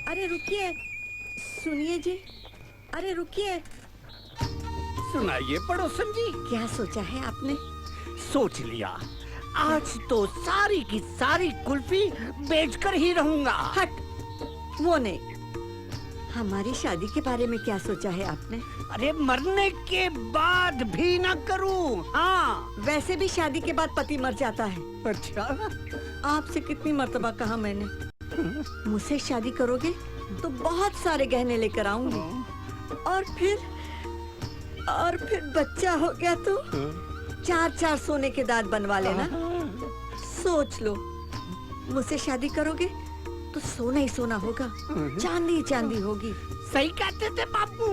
अरे रुकिए, सुनिए जी, अरे रुकिए। सुनाइए पड़ोसन जी। क्या सोचा है आपने? सोच लिया, आज तो सारी की सारी कुल्फी बेचकर ही रहूंगा। हट, वो नहीं। हमारी शादी के बारे में क्या सोचा है आपने? अरे मरने के बाद भी ना करूं। हाँ, वैसे भी शादी के बाद पति मर जाता है। अच्छा। आपसे कितनी मर्तबा कहा मैंने, मुझसे शादी करोगे तो बहुत सारे गहने लेकर आऊंगी, और फिर बच्चा हो गया तो 4-4 सोने के दांत बनवा लेना। सोच लो, मुझसे शादी करोगे तो सोना ही सोना होगा, चांदी ही चांदी होगी। सही कहते थे बापू।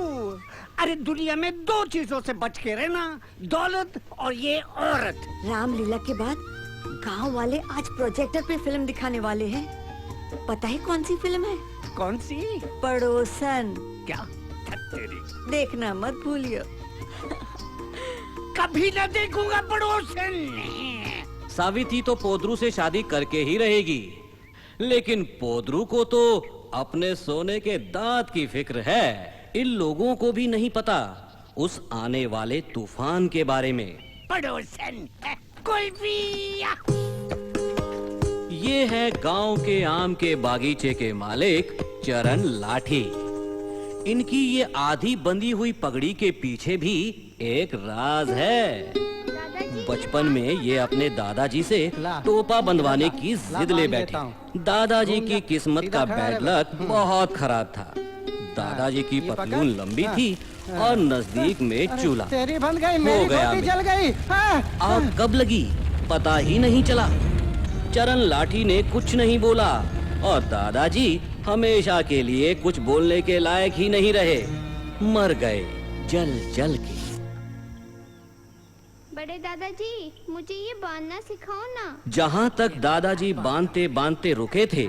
अरे दुनिया में 2 चीजों से बच के रहना, दौलत और ये औरत। रामलीला के बाद गांव वाले आज प्रोजेक्टर पे फिल्म दिखाने वाले हैं। पता है कौन सी फिल्म है? कौन सी? पड़ोसन। क्या? तेरी देखना मत भूलियो। कभी न देखूंगा पड़ोसन। सावित्री तो पोद्रू से शादी करके ही रहेगी, लेकिन पोद्रू को तो अपने सोने के दांत की फिक्र है। इन लोगों को भी नहीं पता उस आने वाले तूफान के बारे में। पड़ोसन कुल्फी। ये है गांव के आम के बागीचे के मालिक चरण लाठी। इनकी ये आधी बंधी हुई पगड़ी के पीछे भी एक राज है। बचपन में ये अपने दादाजी से टोपा बंधवाने की जिद ले बैठे। दादाजी की किस्मत का बैड लक बहुत खराब था। दादाजी की पतलून लंबी थी और नजदीक में चूल्हा। तेरी बन गई, हो मेरी गया रोटी जल गई। आग कब लगी पता ही नहीं चला। चरण लाठी ने कुछ नहीं बोला और दादाजी हमेशा के लिए कुछ बोलने के लायक ही नहीं रहे, मर गए जल जल के। बड़े दादाजी, मुझे ये बांधना सिखाओ ना। जहाँ तक दादाजी बांधते बांधते रुके थे,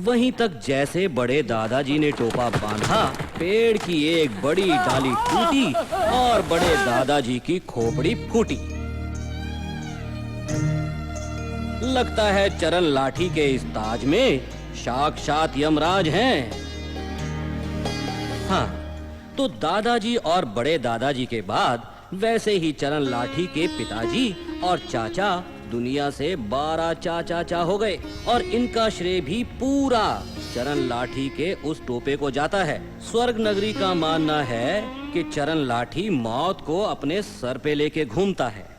वहीं तक जैसे बड़े दादाजी ने टोपा बांधा, पेड़ की एक बड़ी डाली टूटी और बड़े दादाजी की खोपड़ी फूटी। लगता है चरण लाठी के इस ताज में साक्षात यमराज हैं। हाँ, तो दादाजी और बड़े दादाजी के बाद वैसे ही चरण लाठी के पिताजी और चाचा दुनिया से 12 चाचा हो गए और इनका श्रेय भी पूरा चरण लाठी के उस टोपे को जाता है। स्वर्ग नगरी का मानना है कि चरण लाठी मौत को अपने सर पे लेके घूमता है।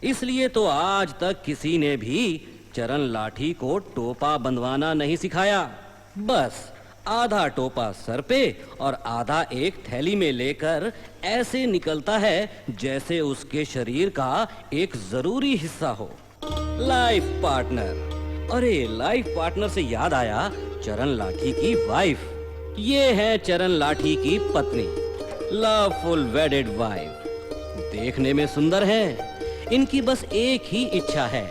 इसलिए तो आज तक किसी ने भी चरण लाठी को टोपा बंधवाना नहीं सिखाया। बस आधा टोपा सर पे और आधा एक थैली में लेकर ऐसे निकलता है जैसे उसके शरीर का एक जरूरी हिस्सा हो। Life partner. अरे लाइफ पार्टनर से याद आया, चरण लाठी की वाइफ। ये है चरण लाठी की पत्नी, लवफुल वेडेड वाइफ। देखने में सुंदर है। इनकी बस एक ही इच्छा है,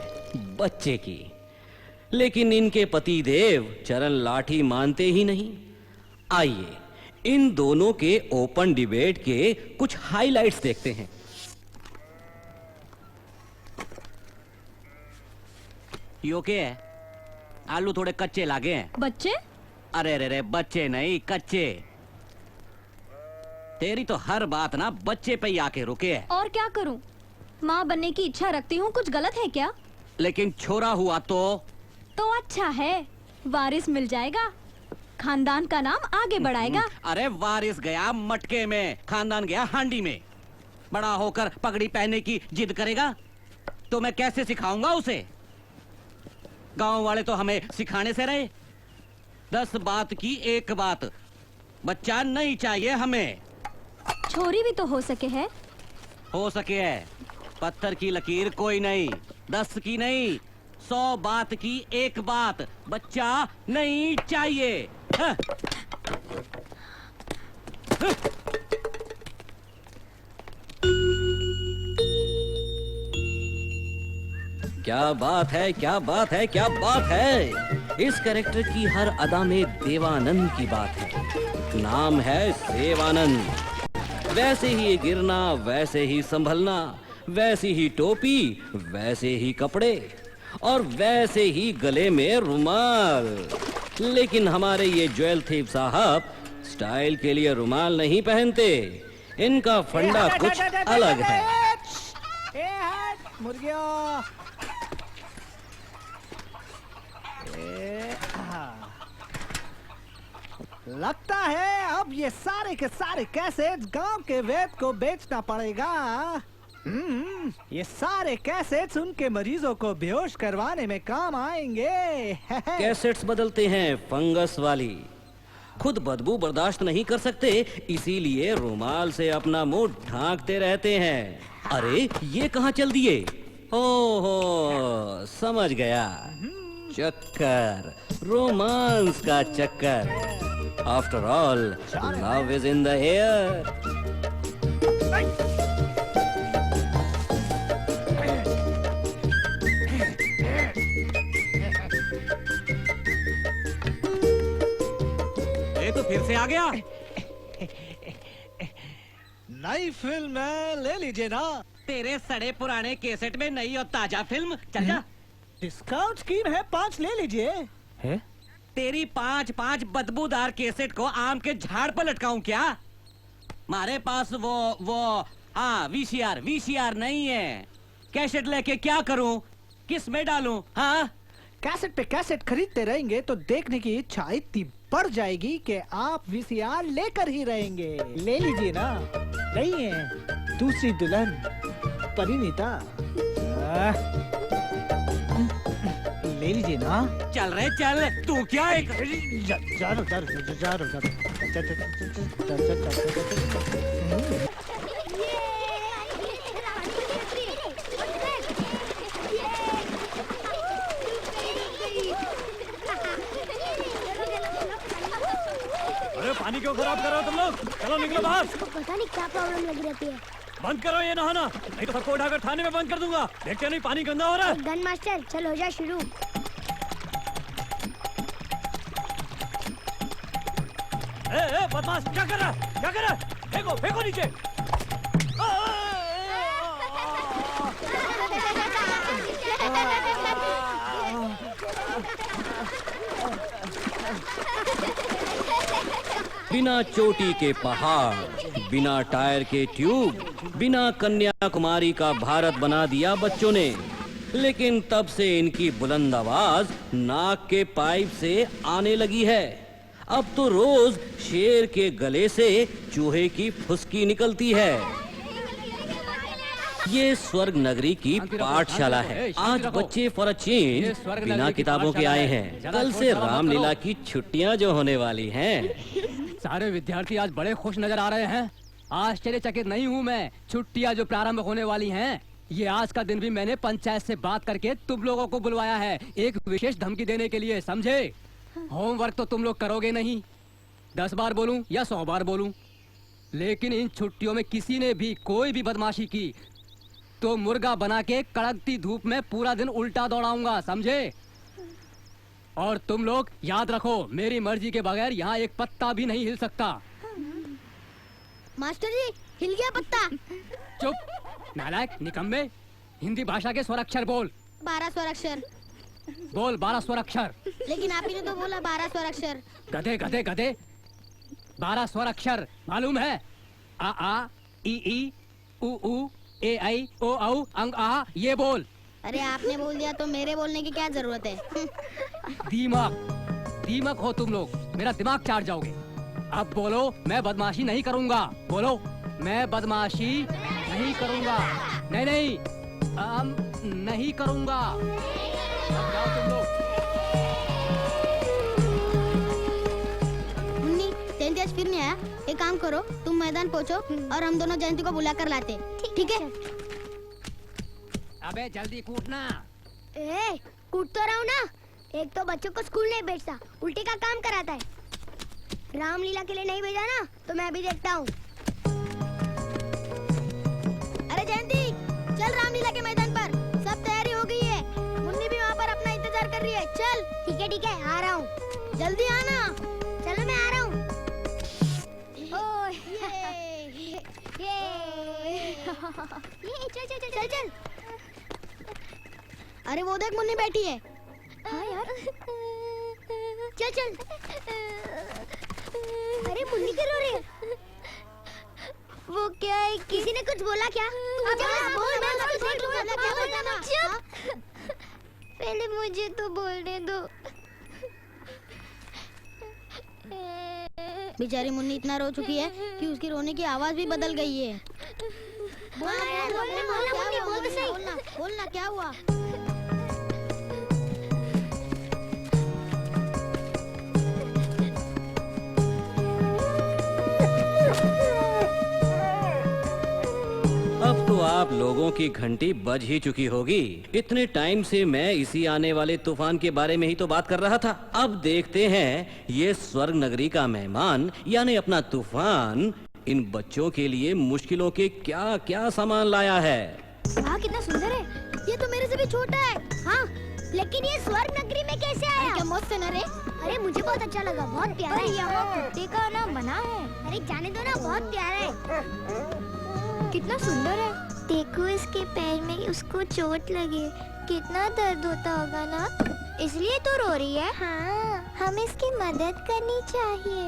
बच्चे की। लेकिन इनके पति देव चरण लाठी मानते ही नहीं। आइए इन दोनों के ओपन डिबेट के कुछ हाइलाइट्स देखते हैं। यो क्या है? आलू थोड़े कच्चे लागे हैं। बच्चे? अरे रे रे, बच्चे नहीं कच्चे। तेरी तो हर बात ना बच्चे पे ही आके रुके है। और क्या करूं? माँ बनने की इच्छा रखती हूँ, कुछ गलत है क्या? लेकिन छोरा हुआ तो अच्छा है, वारिस मिल जाएगा, खानदान का नाम आगे बढ़ाएगा। अरे वारिस गया मटके में, खानदान गया हांडी में। बड़ा होकर पगड़ी पहनने की जिद करेगा तो मैं कैसे सिखाऊंगा उसे? गांव वाले तो हमें सिखाने से रहे। 10 बात की एक बात, बच्चा नहीं चाहिए हमें। छोरी भी तो हो सके है। हो सके है, पत्थर की लकीर कोई नहीं, 10 की नहीं, 100 बात की एक बात, बच्चा नहीं चाहिए। हाँ। क्या बात है, क्या बात है, क्या बात है। इस कैरेक्टर की हर अदा में देवानंद की बात है। नाम है देवानंद। वैसे ही गिरना, वैसे ही संभलना, वैसी ही टोपी, वैसे ही कपड़े और वैसे ही गले में रुमाल। लेकिन हमारे ये ज्वेल थीप साहब स्टाइल के लिए रुमाल नहीं पहनते। इनका फंडा कुछ अलग है। मुर्गियों, लगता है अब ये सारे के सारे कैसेट्स गांव के वैद को बेचना पड़ेगा। ये सारे कैसेट्स उनके मरीजों को बेहोश करवाने में काम आएंगे। कैसेट्स बदलते हैं फंगस वाली, खुद बदबू बर्दाश्त नहीं कर सकते, इसीलिए रुमाल से अपना मुंह ढांकते रहते हैं। अरे ये कहाँ चल दिए? ओहो समझ गया, चक्कर, रोमांस का चक्कर। After all love is in the air. तो फिर से आ गया। नई फिल्म है, ले लीजिए ना। तेरे सड़े पुराने कैसेट में नई और ताजा फिल्म, चल जा। डिस्काउंट स्कीम है, 5 ले लीजिए। है? तेरी 5 बदबूदार कैसेट को आम के झाड़ पर लटकाऊं क्या? हमारे पास वो हाँ वीसीआर नहीं है। कैसेट लेके क्या करूं? किस में डालूं? हाँ, कैसेट पे कैसेट खरीदते रहेंगे तो देखने की इच्छा इतनी बढ़ जाएगी कि आप वीसीआर लेकर ही रहेंगे। ले लीजिए ना। नहीं है दूसरी दुल्हन परिणीता। ले लीजिए ना। चल रहे चल। तू क्या एक अरे पानी क्यों खराब कर रहे हो तुम लोग? चलो निकलो बाहर। पता नहीं क्या प्रॉब्लम लगी रहती है। बंद करो ये नहाना, नहीं तो सबको उठाकर थाने में बंद कर दूंगा। देखते नहीं पानी गंदा हो रहा है। गन मास्टर चल हो जा शुरू। ए, बदमाश क्या कर रहा है? क्या कर रहा है? फेंको फेंको नीचे। बिना चोटी के पहाड़, बिना टायर के ट्यूब, बिना कन्याकुमारी का भारत बना दिया बच्चों ने। लेकिन तब से इनकी बुलंद आवाज नाक के पाइप से आने लगी है। अब तो रोज शेर के गले से चूहे की फुसकी निकलती है। ये स्वर्ग नगरी की पाठशाला है। आज बच्चे फॉर अ चेंज बिना किताबों के आए हैं। कल से रामलीला की छुट्टियां जो होने वाली हैं। सारे विद्यार्थी आज बड़े खुश नजर आ रहे हैं। आश्चर्यचकित नहीं हूँ मैं। छुट्टियाँ जो प्रारंभ होने वाली हैं, ये आज का दिन भी मैंने पंचायत से बात करके तुम लोगों को बुलवाया है, एक विशेष धमकी देने के लिए, समझे? होमवर्क तो तुम लोग करोगे नहीं। 10 बार बोलूं या 100 बार बोलूं, लेकिन इन छुट्टियों में किसी ने भी कोई भी बदमाशी की तो मुर्गा बना के कड़कती धूप में पूरा दिन उल्टा दौड़ाऊंगा, समझे? और तुम लोग याद रखो, मेरी मर्जी के बगैर यहाँ एक पत्ता भी नहीं हिल सकता। मास्टर जी हिल गया पत्ता। चुप नालायक निकम्मे, हिंदी भाषा के स्वराक्षर बोल। 12 स्वराक्षर। बोल 12 स्वराक्षर। लेकिन आप ही ने तो बोला 12 स्वराक्षर। गधे गधे गधे, 12 स्वराक्षर मालूम है? आ ई उ ए आई ओ औ अंग आ, ये बोल। अरे आपने बोल दिया तो मेरे बोलने की क्या जरूरत है? दीमक हो तुम लोग, मेरा दिमाग चाट जाओगे। अब बोलो, मैं बदमाशी नहीं करूंगा। बोलो, मैं बदमाशी नहीं करूंगा। नहीं नहीं करूंगा। अब जाओ तुम लोग। मुन्नी, जयंती आज फिर नहीं आया। एक काम करो, तुम मैदान पहुंचो और हम दोनों जयंती को बुला कर लाते। ठीक है? अबे जल्दी कूदना। ए, कूद तो रहा हूँ ना। एक तो बच्चों को स्कूल नहीं भेजता, उल्टे का काम कराता है। रामलीला के लिए नहीं भेजा ना, तो मैं भी देखता हूँ। अरे जयंती, चल रामलीला के मैदान पर। सब तैयारी हो गई है। मुन्नी भी वहाँ पर अपना इंतजार कर रही है। चल। ठीक है, आ रहा हूँ। जल्दी आना। चलो मैं आ रहा हूँ। चल। अरे वो देख, मुन्नी बैठी है। हाँ यार। चल चल। अरे मुन्नी क्यों रो रही है? वो क्या है कि किसी ने कुछ बोला क्या? बोल मैं कुछ देख लूंगा। क्या बोला ना? चुप। पहले मुझे तो बोलने दो। बेचारी मुन्नी इतना रो चुकी है कि उसकी रोने की आवाज भी बदल गई है। बोलना क्या हुआ? अब तो आप लोगों की घंटी बज ही चुकी होगी। इतने टाइम से मैं इसी आने वाले तूफान के बारे में ही तो बात कर रहा था। अब देखते हैं ये स्वर्ग नगरी का मेहमान यानी अपना तूफान इन बच्चों के लिए मुश्किलों के क्या क्या सामान लाया है। हाँ कितना सुंदर है। ये तो मेरे से भी छोटा है। हाँ लेकिन ये स्वर्ग नगरी में कैसे आया? क्या मस्त है ना रे? अरे मुझे बहुत अच्छा लगा, बहुत प्यारा है। यहाँ कुत्ते का नाम बना है। अरे जाने दो ना, बहुत प्यारा है। कितना सुंदर है। देखो इसके पैर में उसको चोट लगे, कितना दर्द होता होगा ना, इसलिए तो रो रही है। हाँ हमें इसकी मदद करनी चाहिए।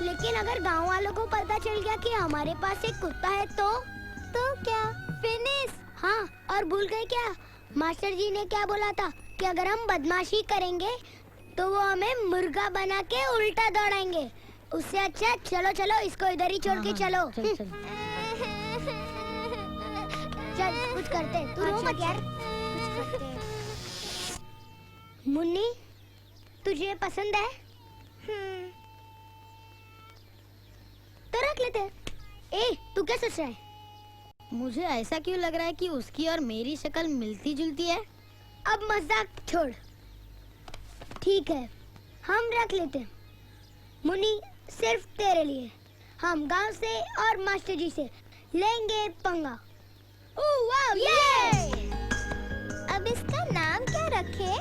लेकिन अगर गांव वालों को पता चल गया कि हमारे पास एक कुत्ता है तो क्या फिनिश? हाँ और भूल गए क्या, मास्टर जी ने क्या बोला था कि अगर हम बदमाशी करेंगे तो वो हमें मुर्गा बना के उल्टा दौड़ाएंगे। उससे अच्छा चलो चलो इसको इधर ही छोड़ के चलो। चल कुछ करते, तू रो मत यार। मुन्नी तुझे पसंद है? तो रख लेते। ए तू क्या सोच रहा है? मुझे ऐसा क्यों लग रहा है कि उसकी और मेरी शक्ल मिलती जुलती है। अब मजाक छोड़, ठीक है हम रख लेते। मुन्नी सिर्फ तेरे लिए। हम गांव से और मास्टर जी से लेंगे पंगा। ओह वाव ये! अब इसका नाम क्या रखे?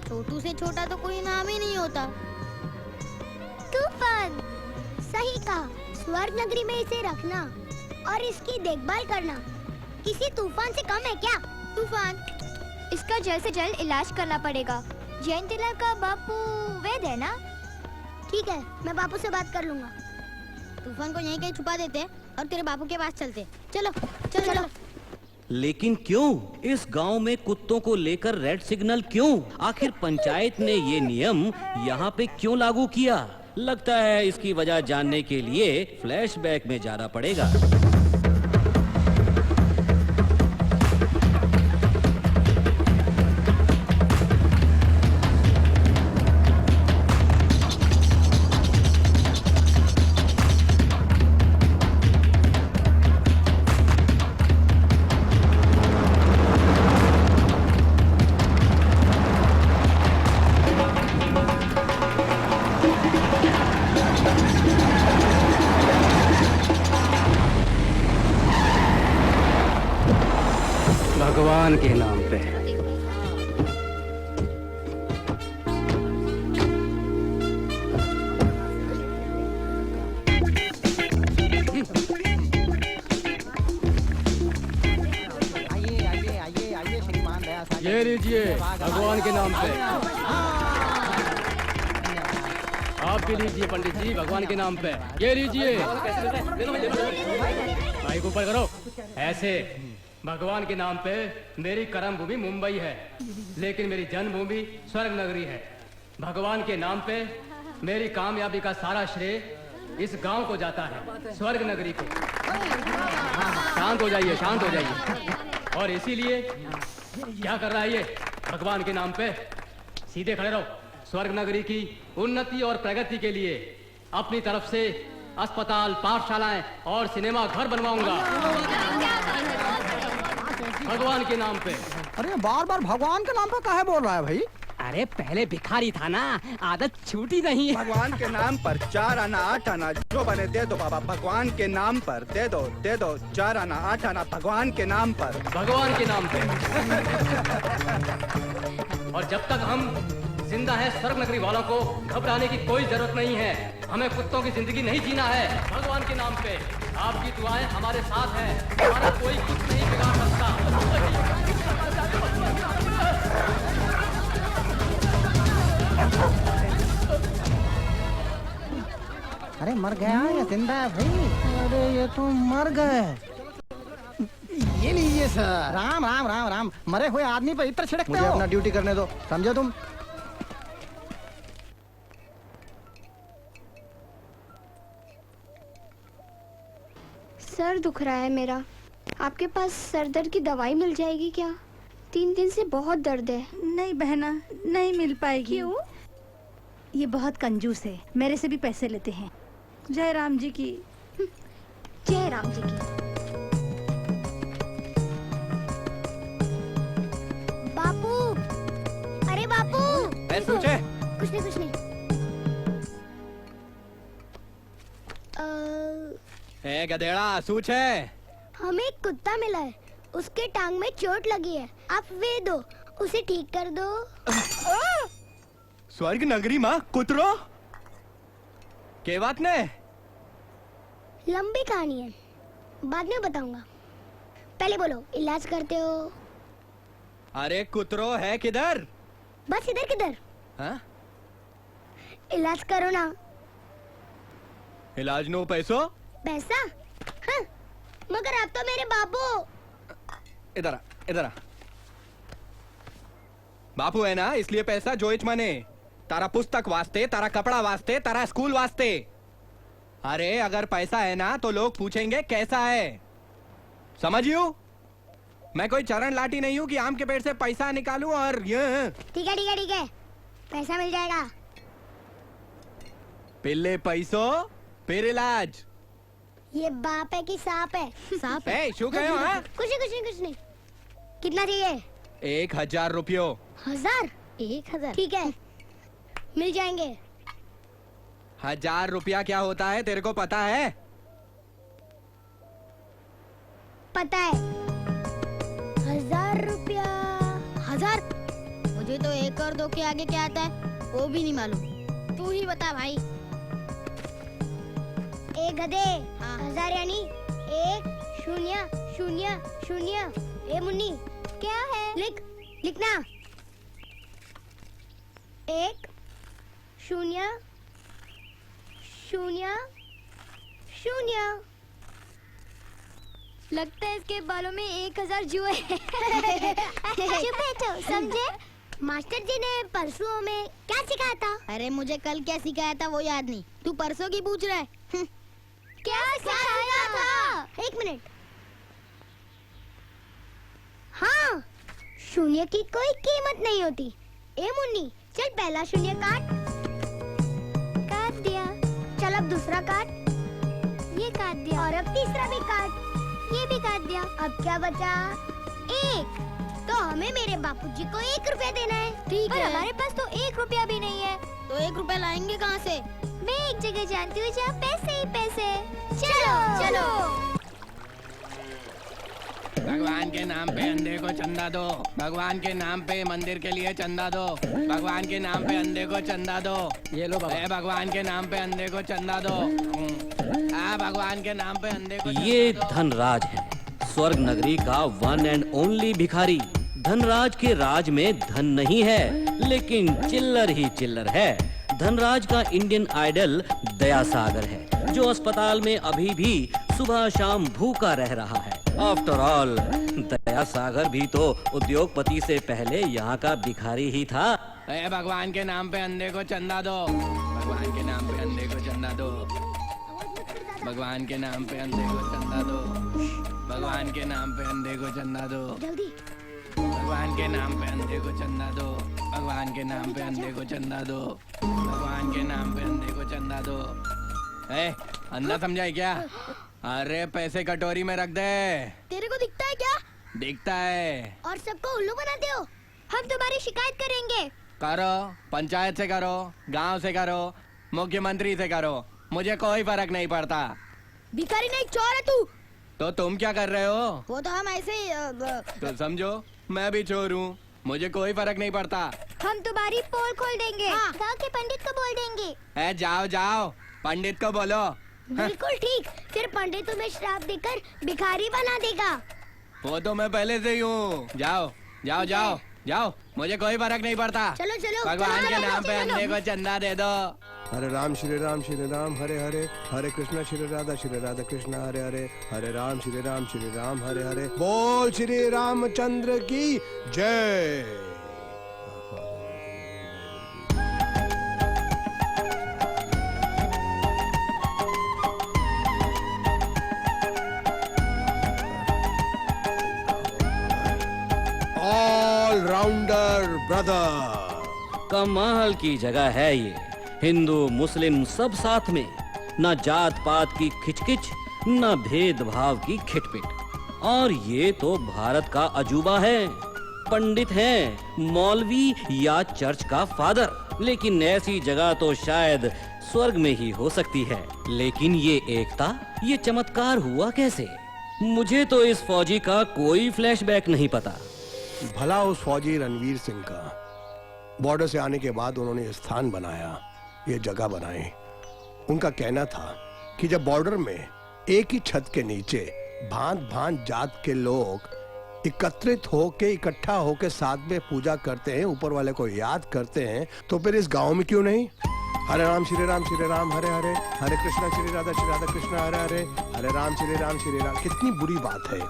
छोटू से छोटा तो कोई नाम ही नहीं होता। तूफान। सही कहा, स्वर्ग नगरी में इसे रखना और इसकी देखभाल करना किसी तूफान से कम है क्या? तूफान, इसका जल्द से जल्द इलाज करना पड़ेगा। जैन टेलर का बापू वैद है ना? ठीक है मैं बापू से बात कर लूंगा। तूफान को यहीं कहीं छुपा देते और तेरे बापू के पास चलते। चलो चलो चलो। लेकिन क्यों इस गांव में कुत्तों को लेकर रेड सिग्नल क्यों? आखिर पंचायत ने ये नियम यहाँ पे क्यों लागू किया? लगता है इसकी वजह जानने के लिए फ्लैशबैक में जाना पड़ेगा। भगवान के नाम पे। ये लीजिए भगवान के नाम पे। आप भी लीजिए पंडित जी भगवान के नाम पे। ये लीजिए। भाई को ऊपर करो ऐसे। भगवान के नाम पे मेरी कर्म भूमि मुंबई है, लेकिन मेरी जन्मभूमि स्वर्ग नगरी है। भगवान के नाम पे मेरी कामयाबी का सारा श्रेय इस गांव को जाता है, स्वर्ग नगरी को। शांत हो जाइए, शांत हो जाइए। और इसीलिए क्या कर रहा है ये? भगवान के नाम पे सीधे खड़े रहो। स्वर्ग नगरी की उन्नति और प्रगति के लिए अपनी तरफ से अस्पताल, पाठशालाएं और सिनेमा घर बनवाऊंगा भगवान के नाम पे। अरे बार बार भगवान के नाम पे काहे बोल रहा है भाई? अरे पहले भिखारी था ना, आदत छूटी नहीं। भगवान के नाम पर 4 आना 8 आना जो बने दे दो बाबा। भगवान के नाम पर दे दो 4 आना 8 आना भगवान के नाम पर। भगवान के नाम पे। और जब तक हम जिंदा है, स्वर्ग नगरी वालों को घबराने की कोई जरूरत नहीं है। हमें कुत्तों की जिंदगी नहीं जीना है। भगवान के नाम पे आपकी दुआएं हमारे साथ हैं। हमारा कोई कुछ नहीं बिगाड़ सकता। अरे मर गया या जिंदा है भाई? अरे ये तो मर गए। ये लीजिए सर। राम राम राम राम, मरे हुए आदमी पर इत्र छिड़कते मुझे हो? अपना ड्यूटी करने दो, समझे तुम? सर दुख रहा है मेरा। आपके पास सर दर्द की दवाई मिल जाएगी क्या? 3 दिन से बहुत दर्द है। नहीं बहना, नहीं मिल पाएगी। क्यों? ये बहुत कंजूस है, मेरे से भी पैसे लेते हैं। जय राम जी की। जय राम जी की। बापू, अरे बापू। सोचे कुछ नहीं कुछ नहीं। ए गधेड़ा, सूच है। हमें एक कुत्ता मिला है, उसके टांग में चोट लगी है। आप वे दो, उसे ठीक कर दो। स्वर्ग नगरी माँ कुतरो के बात ने? लंबी कहानी है, बाद में बताऊंगा। पहले बोलो, इलाज करते हो? अरे कुतरो है किधर? बस इधर किधर? हाँ? इलाज करो ना। इलाज नो पैसो? पैसा? हाँ, मगर आप तो मेरे बापू। इधर आ, इधर आ। बापू है ना, इसलिए पैसा जोइच माने। तारा पुस्तक वास्ते, तारा कपड़ा वास्ते, तारा स्कूल वास्ते। अरे अगर पैसा है ना तो लोग पूछेंगे कैसा है, समझियो? मैं कोई चरण लाठी नहीं हूँ कि आम के पेड़ से पैसा निकालूं और ये। ठीक है ठीक है ठीक है, पैसा मिल जाएगा। पिल्ले पैसो फिर इलाज। ये बाप है कि सांप है? सांप ए, शू कहो, हाँ? कुछ नहीं कुछ नहीं कुछ नहीं। कितना चाहिए? 1000 रुपयो। 1000? 1000 ठीक है, मिल जाएंगे। 1000 रुपया क्या होता है तेरे को पता है? पता है। 1000 रुपया। 1000? मुझे तो 1 और 2 के आगे क्या आता है वो भी नहीं मालूम। तू ही बता भाई। 1 गधे। 1000 यानी 1 0 0 0। ए मुन्नी, क्या है? लिखना। 1 0 0 0। लगता है इसके बालों में 1000 जुए। चुप बैठो, समझे? मास्टर जी ने परसों हमें क्या सिखाया था? अरे मुझे कल क्या सिखाया था वो याद नहीं, तू परसों की पूछ रहा है। क्या सिखाया था? 1 मिनट। हाँ, 0 की कोई कीमत नहीं होती। ए मुन्नी, चल पहला 0 काट दिया। चल अब दूसरा काट। ये काट दिया। और अब तीसरा भी काट। ये भी काट दिया। अब क्या बचा? 1। तो हमें मेरे बापूजी को 1 रुपया देना है। ठीक है। हमारे पास तो 1 रुपया भी नहीं है। तो 1 रुपया लाएंगे कहाँ से? मैं एक जगह जानती हूँ जहाँ पैसे ही पैसे। चलो चलो। भगवान के नाम पे अंधे को चंदा दो। भगवान के नाम पे मंदिर के लिए चंदा दो। भगवान के नाम पे अंधे को चंदा दो। ये लो बाबा। भगवान के नाम पे अंधे को चंदा दो। भगवान के नाम पे अंधे को ये धनराज है, स्वर्ग नगरी का वन एंड ओनली भिखारी। धनराज के राज में धन नहीं है, लेकिन चिल्लर ही चिल्लर है। धनराज का इंडियन आइडल दया सागर है, जो अस्पताल में अभी भी सुबह शाम भूखा रह रहा है। आफ्टर ऑल दया सागर भी तो उद्योगपति से पहले यहाँ का भिखारी ही था। भगवान के नाम पे अंधे को चंदा दो। भगवान के नाम पे अंधे को चंदा दो। भगवान के नाम पे अंधे को चंदा दो। भगवान के नाम पे अंधे को चंदा दो। जल्दी। भगवान के नाम पे अंधे को चंदा दो। भगवान के नाम पे अंधे को चंदा दो। भगवान के नाम पे अंधे को चंदा दो। अंधा समझाए क्या? अरे पैसे कटोरी में रख दे। तेरे को दिखता है क्या? दिखता है। और सबको उल्लू बनाते हो। हम तुम्हारी शिकायत करेंगे। करो, पंचायत से करो, गांव से करो, मुख्यमंत्री से करो, मुझे कोई फर्क नहीं पड़ता। भिखारी नहीं, चोर है तू। तो तुम क्या कर रहे हो? वो तो हम ऐसे ही तो समझो मैं भी चोर हूँ, मुझे कोई फर्क नहीं पड़ता। हम तुम्हारी पोल खोल देंगे। गाँव के पंडित को बोल देंगे। जाओ जाओ, पंडित को बोलो। बिल्कुल ठीक, फिर पंडित तुम्हें श्राप देकर भिखारी बना देगा। वो तो मैं पहले से ही हूँ। जाओ जाओ जाओ जाओ, मुझे कोई फर्क नहीं पड़ता। चलो चलो। भगवान चलो, के चलो, नाम पे चलो। अंधे को चंदा दे दो। हरे राम श्री राम हरे हरे, हरे कृष्णा श्री राधा कृष्णा हरे हरे, हरे राम श्री राम हरे हरे। बोल श्री रामचंद्र की जय। All rounder brother. कमाल की जगह है ये। हिंदू मुस्लिम सब साथ में, न जात पात की खिचकिच, न भेदभाव की खिटपिट। और ये तो भारत का अजूबा है। पंडित हैं, मौलवी या चर्च का फादर। लेकिन ऐसी जगह तो शायद स्वर्ग में ही हो सकती है। लेकिन ये एकता, ये चमत्कार हुआ कैसे? मुझे तो इस फौजी का कोई फ्लैशबैक नहीं पता। भला उस फौजी रणवीर सिंह का। बॉर्डर से आने के बाद उन्होंने ये स्थान बनाया, ये जगह बनाई। उनका कहना था कि जब बॉर्डर में एक ही छत के नीचे भांत भांत जात के लोग एकत्रित होके, इकट्ठा होके साथ में पूजा करते हैं, ऊपर वाले को याद करते हैं, तो फिर इस गांव में क्यों नहीं? हरे राम श्री राम हरे हरे, हरे कृष्णा श्री राधा कृष्णा हरे हरे, हरे राम श्री राम। कितनी बुरी बात है।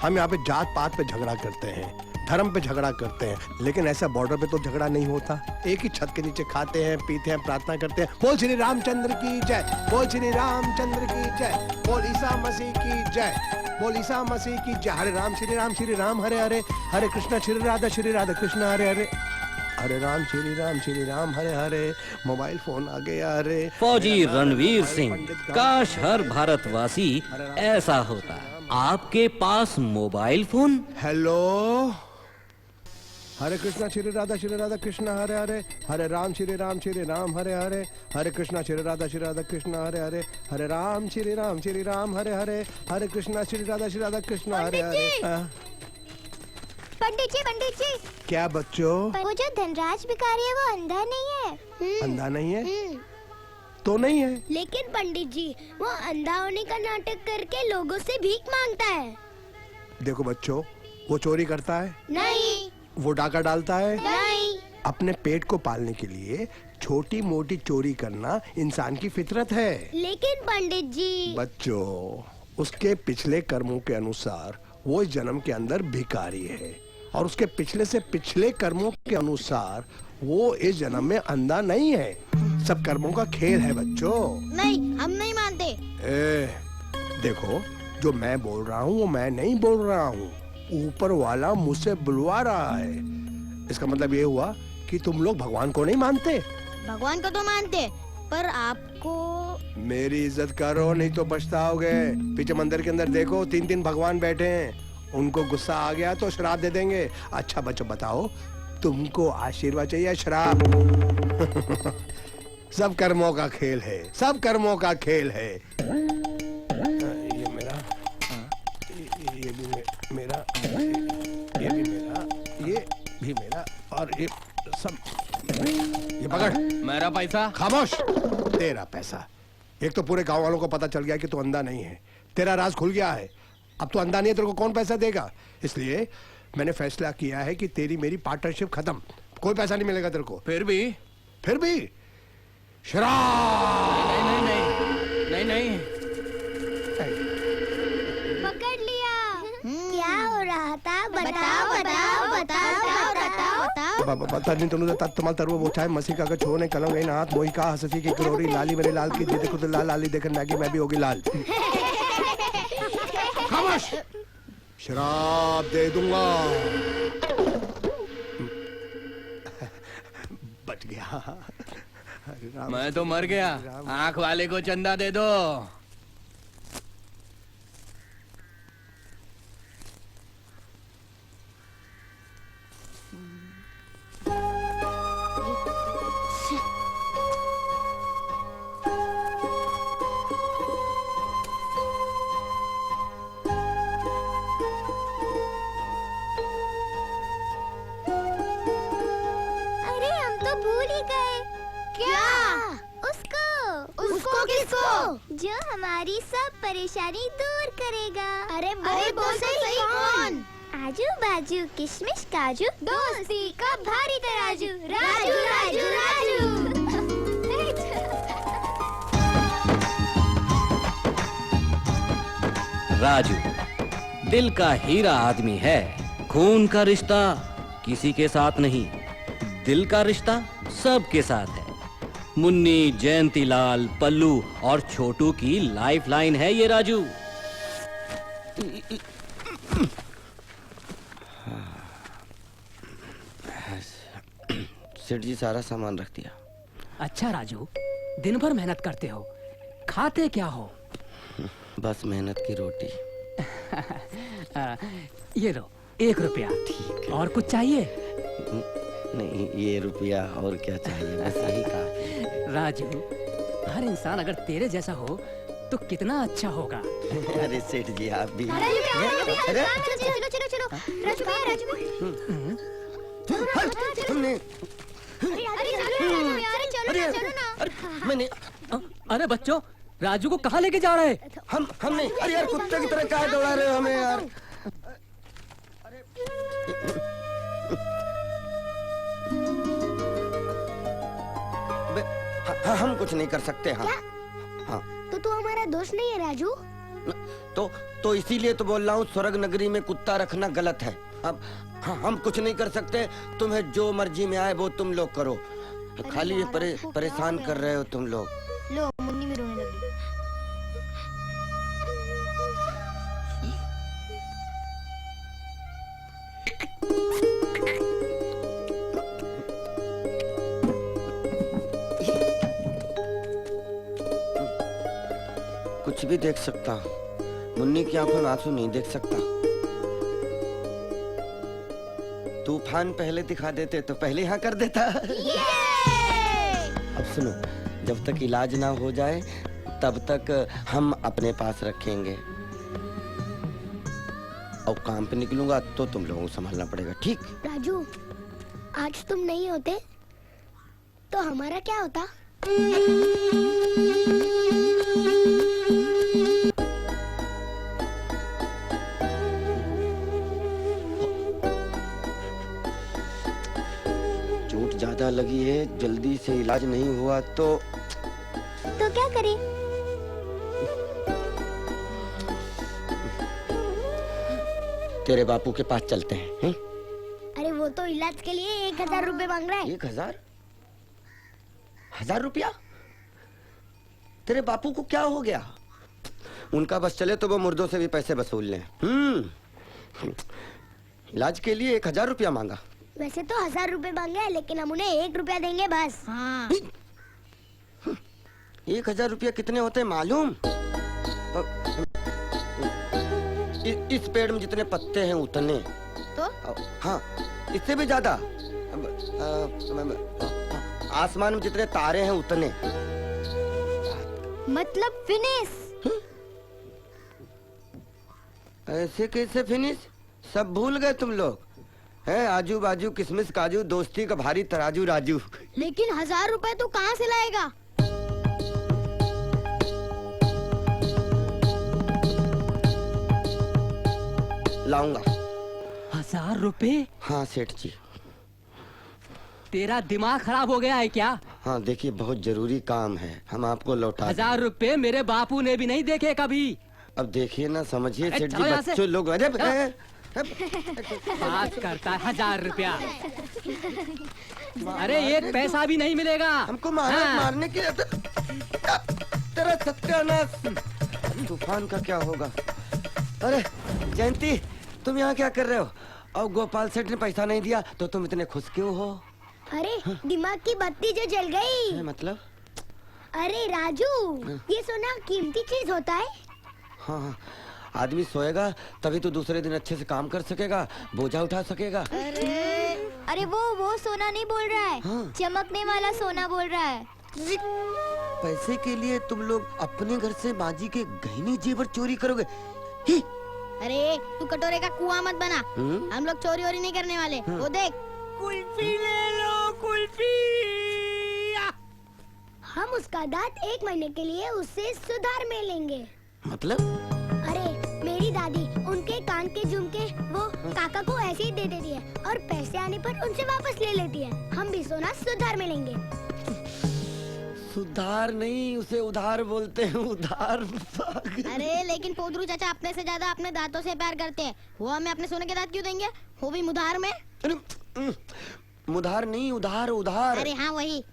हम यहाँ पे जात पात पे झगड़ा करते हैं, धर्म पे झगड़ा करते हैं, लेकिन ऐसा बॉर्डर पे तो झगड़ा नहीं होता। एक ही छत के नीचे खाते हैं, पीते हैं, प्रार्थना करते हैं। बोल श्री रामचंद्र की जय, बोल श्री रामचंद्र की जय, बोल ईसा मसीह की जय, बोल ईसा मसीह की जय। हरे राम श्री राम हरे हरे, हरे कृष्णा श्री राधा कृष्णा हरे हरे, हरे राम श्री राम हरे हरे। मोबाइल फोन आ गया। अरे फौजी रणवीर सिंह, काश हर भारतवासी ऐसा होता। आपके पास मोबाइल फोन? हेलो। हरे कृष्णा श्री राधा कृष्णा हरे हरे, हरे राम श्री राम हरे हरे, हरे कृष्णा श्री राधा कृष्णा हरे हरे, हरे राम श्री राम हरे हरे, हरे कृष्णा श्री राधा कृष्णा हरे हरे। पंडित जी क्या बच्चों? वो जो धनराज भिखारी है वो अंधा नहीं है। अंधा नहीं है तो नहीं है, लेकिन पंडित जी वो अंधा होने का नाटक करके लोगों से भीख मांगता है। देखो बच्चों, वो चोरी करता है नहीं। वो डाका डालता है नहीं। अपने पेट को पालने के लिए छोटी मोटी चोरी करना इंसान की फितरत है। लेकिन पंडित जी बच्चों, उसके पिछले कर्मों के अनुसार वो इस जन्म के अंदर भिखारी है, और उसके पिछले से पिछले कर्मों के अनुसार वो इस जन्म में अंधा नहीं है। सब कर्मों का खेल है बच्चों। नहीं, हम नहीं मानते। देखो, जो मैं बोल रहा हूँ वो मैं नहीं बोल रहा हूँ, ऊपर वाला मुझसे बुलवा रहा है। इसका मतलब ये हुआ कि तुम लोग भगवान को नहीं मानते। भगवान को तो मानते, पर आपको। मेरी इज्जत करो, नहीं तो पछताओगे। पीछे मंदिर के अंदर देखो, 3 भगवान बैठे हैं। उनको गुस्सा आ गया तो श्राप दे देंगे। अच्छा बच्चों बताओ, तुमको आशीर्वाद चाहिए या श्राप? सब कर्मों का खेल है, सब कर्मों का खेल है। ये मेरा, ये भी मेरा, ये भी मेरा, ये भी मेरा, और ये सब। ये पकड़ मेरा पैसा। खामोश। तेरा पैसा। एक तो पूरे गांव वालों को पता चल गया कि तू अंधा नहीं है, तेरा राज खुल गया है। अब तू अंधा नहीं है, तेरे को कौन पैसा देगा? इसलिए मैंने फैसला किया है कि तेरी मेरी पार्टनरशिप खत्म, कोई पैसा नहीं मिलेगा तेरे को। फिर भी शराब। नहीं। पकड़ लिया। क्या हो रहा था? बताओ। पता नहीं तुमने तत्तमल तरव बोचा है मसी का छोने कलम गई नाथ मोही का हंसी की करोरी लाली मेरे लाल की दे खुद लाल लाली देखन मैगी मैं भी होगी लाल। खामोश। शराब दे दूंगा। बच गया। मैं तो मर गया। आंख वाले को चंदा दे दो। अरे हम तो भूल ही गए। क्या? उसको किसको? जो हमारी सब परेशानी दूर करेगा। अरे वो सही कौन? आजू बाजू किशमिश काजू, दोस्ती का भारी तराजू, राजू। राजू दिल का हीरा आदमी है। खून का रिश्ता किसी के साथ नहीं, दिल का रिश्ता सबके साथ है। मुन्नी, जयंतीलाल, पल्लू और छोटू की लाइफलाइन है ये राजू। सेठ जी सारा सामान रख दिया। अच्छा राजू, दिन भर मेहनत करते हो, खाते क्या हो? बस मेहनत की रोटी। ये लो 1 रुपया। ठीक है। और कुछ चाहिए? नहीं, ये रुपया और क्या चाहिए, बस यही काफी। राजू, हर इंसान अगर तेरे जैसा हो तो कितना अच्छा होगा। अरे सेठ जी आप भी। चलो चलो चलो राजू भैया राजू भैया चलो ना। मैंने अरे बच्चों, राजू को कहाँ लेके जा रहे? हमने अरे यार कुत्ते की तरह काहे दौड़ा रहे हो हमें यार। हम कुछ नहीं कर सकते। हाँ हाँ तो तू हमारा दोस्त नहीं है राजू? तो इसीलिए तो बोल रहा हूँ, स्वर्ग नगरी में कुत्ता रखना गलत है। अब हम कुछ नहीं कर सकते, तुम्हें जो मर्जी में आए वो तुम लोग करो। खाली ये परेशान कर रहे हो तुम लोग। लो मुन्नी भी रोने लगी। कुछ भी देख सकता हूँ, मुन्नी की आंखों में आंसू नहीं देख सकता। तूफान पहले दिखा देते तो पहले यहाँ कर देता। अब सुनो, जब तक इलाज ना हो जाए तब तक हम अपने पास रखेंगे, और काम पे निकलूंगा तो तुम लोगों को संभालना पड़ेगा, ठीक? राजू, आज तुम नहीं होते तो हमारा क्या होता? चोट ज्यादा लगी है, जल्दी से इलाज नहीं हुआ तो क्या करें? तेरे बापू के पास चलते हैं। अरे वो तो इलाज के लिए 1000 रुपए मांग रहा है। 1000 रुपया? तेरे बापू को क्या हो गया? उनका बस चले तो वो मुर्दों से भी पैसे वसूल लें। इलाज के लिए 1000 रुपया मांगा। वैसे तो 1000 रुपए मांगे हैं, लेकिन हम उन्हें 1 रुपया देंगे बस। हाँ। 1000 रुपया कितने होते हैं मालूम? इस पेड़ में जितने पत्ते हैं उतने। तो? हाँ, इससे भी ज्यादा। आसमान में जितने तारे हैं उतने। मतलब फिनिश? ऐसे कैसे फिनिश? सब भूल गए तुम लोग हैं? आजू बाजू किसमिस काजू, दोस्ती का भारी तराजू राजू। लेकिन 1000 रुपए तो कहाँ से लाएगा? लाऊंगा। 1000 रुपए? हाँ सेठ जी। तेरा दिमाग खराब हो गया है क्या? हाँ देखिए, बहुत जरूरी काम है, हम आपको लौटा। 1000 रुपए मेरे बापू ने भी नहीं देखे कभी। अब देखिए ना, समझिए सेठ जी, चलो बच्चों लोग। अरे बात करता है 1000 रुपया। अरे 1 पैसा भी नहीं मिलेगा हमको। मारने की तेरा सत्यानाश। तूफान का क्या होगा? अरे जयंती, तुम यहाँ क्या कर रहे हो? और गोपाल सेठ ने पैसा नहीं दिया तो तुम इतने खुश क्यों हो? अरे दिमाग की बत्ती जो जल गई। मतलब? अरे राजू, ये सोना कीमती चीज होता है। हाँ, आदमी सोएगा तभी तो दूसरे दिन अच्छे से काम कर सकेगा, बोझा उठा सकेगा। अरे वो सोना नहीं बोल रहा है। हाँ। चमकने वाला सोना बोल रहा है। पैसे के लिए तुम लोग अपने घर से बाजी के गहने जेवर चोरी करोगे? ही? अरे तू कटोरे का कुआं मत बना। हम लोग चोरी वोरी नहीं करने वाले। वो देख, कुल्फी ले लो, कुल्फी। हम उसका दांत 1 महीने के लिए उससे सुधार में लेंगे। मतलब? अरे मेरी दादी उनके कान के झुमके वो काका को ऐसे ही दे देती है, और पैसे आने पर उनसे वापस ले लेती है। हम भी सोना सुधार में लेंगे। सुधार नहीं, उसे उधार बोलते हैं, उधार। अरे लेकिन पोदरू चाचा अपने से ज्यादा अपने दांतों से प्यार करते हैं। वो हमें अपने सोने के दांत क्यों देंगे? वो भी मुधार में। मुधार नहीं, उधार उधार। अरे हाँ वही।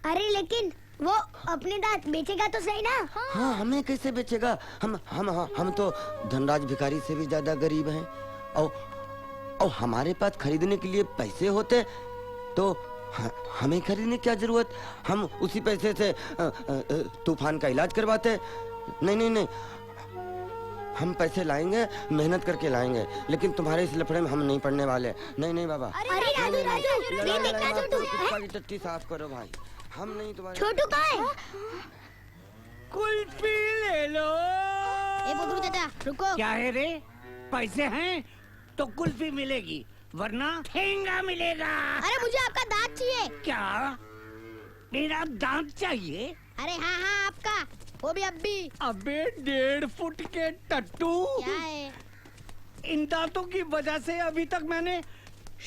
अरे लेकिन वो अपने दांत बेचेगा तो सही ना? हाँ, हमें कैसे बेचेगा? हम तो धनराज भिखारी से भी ज्यादा गरीब हैं। और हमारे पास खरीदने के लिए पैसे होते तो हमें खरीदने क्या जरूरत? हम उसी पैसे से तूफान का इलाज करवाते। नहीं, हम पैसे लाएंगे, मेहनत करके लाएंगे, लेकिन तुम्हारे इस लफड़े में हम नहीं पड़ने वाले। नहीं बाबा। अरे राजू, टट्टी साफ करो भाई, हम नहीं तुम्हारे। छोटू कहाँ है? कुल्फी ले लो। ए पोदरू चाचा रुको। क्या है रे? पैसे हैं तो कुल्फी मिलेगी, वरना ठेंगा मिलेगा। अरे मुझे आपका दांत चाहिए। क्या मेरा दांत चाहिए? अरे हाँ आपका, वो भी अभी। अबे 1.5 फुट के टट्टू, क्या है? इन दांतों की वजह से अभी तक मैंने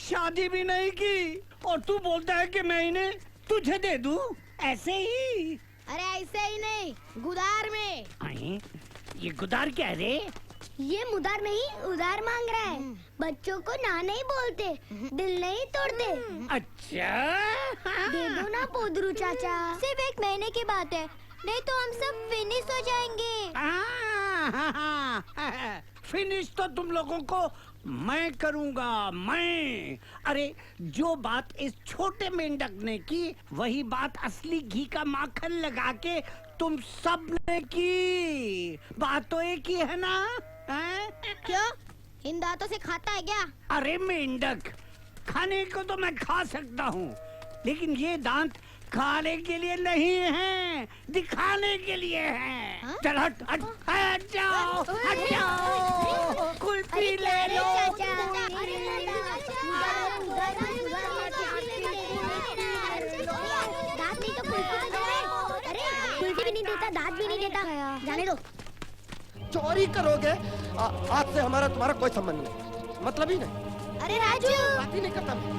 शादी भी नहीं की, और तू बोलता है कि मैं इन्हें तुझे दे दूं ऐसे ही? अरे ऐसे ही नहीं, गुदार में। ये गुदार क्या है रे? ये मुदार नहीं, उधार मांग रहा है। बच्चों को ना नहीं बोलते, दिल नहीं तोड़ते। अच्छा, दे दो ना पोदरू चाचा। सिर्फ 1 महीने की बात है, नहीं तो हम सब फिनिश हो जाएंगे। फिनिश तो तुम लोगों को मैं करूंगा, मैं। अरे जो बात इस छोटे मेंढक ने की, वही बात असली घी का माखन लगा के तुम सब ने की। बात तो एक ही है ना? क्यों? इन दांतों से खाता है क्या? अरे मेंढक, खाने को तो मैं खा सकता हूँ, लेकिन ये दांत खाने के लिए नहीं है, दिखाने के लिए है। चल हट जाओ, हट जाओ। कुल्फी ले लो। दांत नहीं तो कुल्फी तो दे। अरे कुल्फी भी नहीं देता, दांत भी नहीं देता। जाने दो। चोरी करोगे? आज से हमारा तुम्हारा कोई संबंध नहीं, मतलब ही नहीं। अरे राजू, बात ही नहीं करता मैं।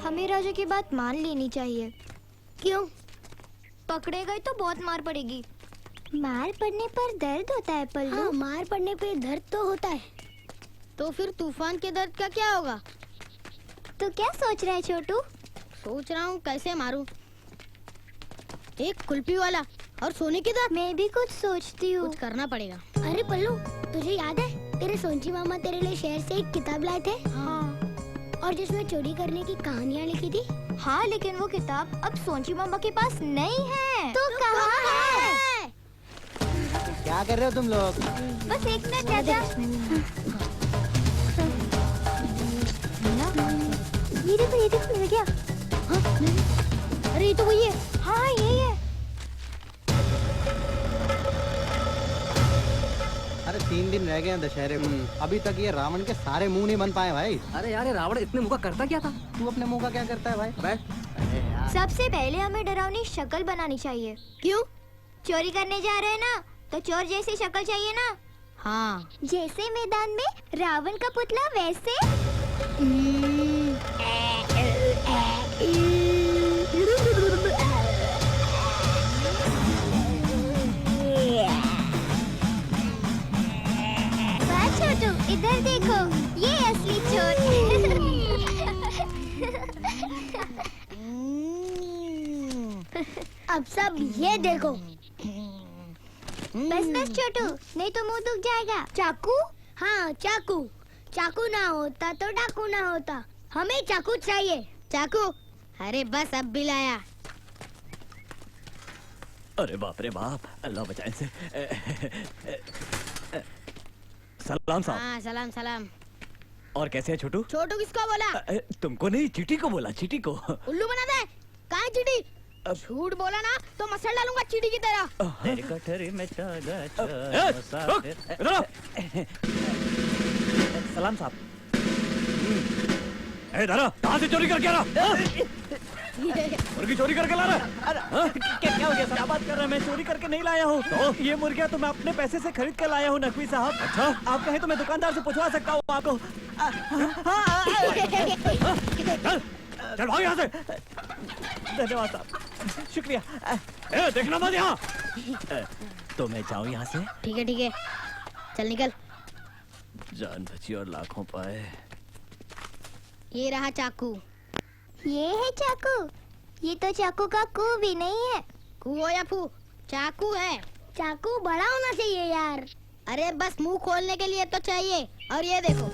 हमें राजू की बात मान लेनी चाहिए। क्यों? पकड़े गए तो बहुत मार पड़ेगी। मार पड़ने पर दर्द होता है पल्लू। हाँ, मार पड़ने पर दर्द तो होता है। तो फिर तूफान के दर्द का क्या होगा? तो क्या सोच रहा है छोटू? सोच रहा हूँ कैसे मारूं। एक कुल्फी वाला और सोने के दांत। मैं भी कुछ सोचती हूँ। कुछ करना पड़ेगा। अरे पल्लू, तुझे याद है तेरे सोंची मामा तेरे लिए शहर से एक किताब लाए थे? हाँ। और जिसमें चोरी करने की कहानियाँ लिखी थी? हाँ, लेकिन वो किताब अब सोंची मामा के पास नहीं है। तो कहाँ है? क्या कर रहे हो तुम लोग? बस 1 मिनट चाचा। ये देखो मिल गया। अरे ये तो वही है। हाँ यही है। अरे 3 दिन रह गए हैं दशहरे को, अभी तक ये रावण के सारे मुंह नहीं बन पाए भाई। अरे यार, रावण इतने मुंह का करता क्या था? तू अपने मुंह का क्या करता है भाई? बैठ। सबसे पहले हमें डरावनी शक्ल बनानी चाहिए। क्यों? चोरी करने जा रहे हैं ना, तो चोर जैसी शक्ल चाहिए ना। हाँ, जैसे मैदान में रावण का पुतला वैसे। वाह छोटू, इधर देखो, ये असली चोर। अब सब ये देखो। बस बस छोटू, नहीं तो मुंह दुख जाएगा। चाकू? हाँ चाकू। चाकू ना होता तो डाकू ना होता। हमें चाकू चाहिए। चाकू? अरे बस अब भी लाया। अरे बाप रे बाप, अल्लाह बचाए से। सलाम साहब। हाँ सलाम सलाम। और कैसे है छोटू? छोटू किसको बोला? तुमको नहीं, चीटी को बोला, चीटी को। उल्लू बना दे। कहाँ है चीटी? झूठ बोला ना तो मसल डालूंगा चीटी की तरह। सलाम साहब। ए दादा, कहाँ से चोरी करके आ रहा? हाँ? मुर्गी चोरी करके ला रहा? क्या हो गया? क्या बात कर रहे हैं? मैं चोरी करके नहीं लाया हूँ। तो ये मुर्गियाँ तो मैं अपने पैसे से खरीद कर लाया हूँ नकवी साहब। अच्छा? आप कहें तो मैं दुकानदार से पूछवा सकता हूँ आपको। चल भाग यहाँ से। धन्यवाद साहब, शुक्रिया। ए, देखना मत यहाँ। तो मैं जाऊँ यहाँ से? ठीक है, चल निकल। जान बची और लाखों पाए। ये रहा चाकू। ये है चाकू? ये तो चाकू का कू भी नहीं है। कू हो या फू, चाकू है। चाकू बड़ा होना चाहिए यार। अरे बस मुंह खोलने के लिए तो चाहिए। और ये देखो,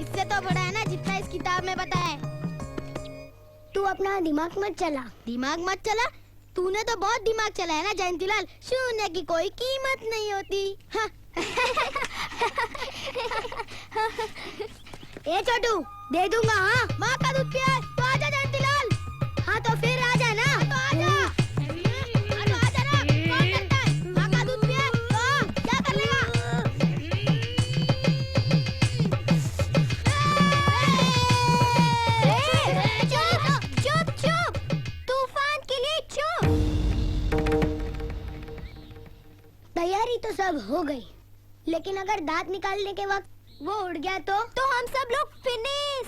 इससे तो बड़ा है ना जितना इस किताब में बताया है। तू अपना दिमाग मत चला। दिमाग मत चला? तूने तो बहुत दिमाग चलाया ना जयंतीलाल। शून्य की कोई कीमत नहीं होती। हाँ। ए छोटू, दे दूंगा। हाँ, माँ का दूध पिया है, तो आजा जयंतीलाल। हाँ तो फिर आजा ना। हाँ, तो आजा। हाँ, तो आजा ना। कौन करता है? माँ का दूध पिया है, तो आ, क्या कर लेगा? चुप, चुप, चुप। तूफान के लिए चुप। तैयारी तो सब हो गई, लेकिन अगर दांत निकालने के वक्त वो उड़ गया तो हम सब लोग फिनिश।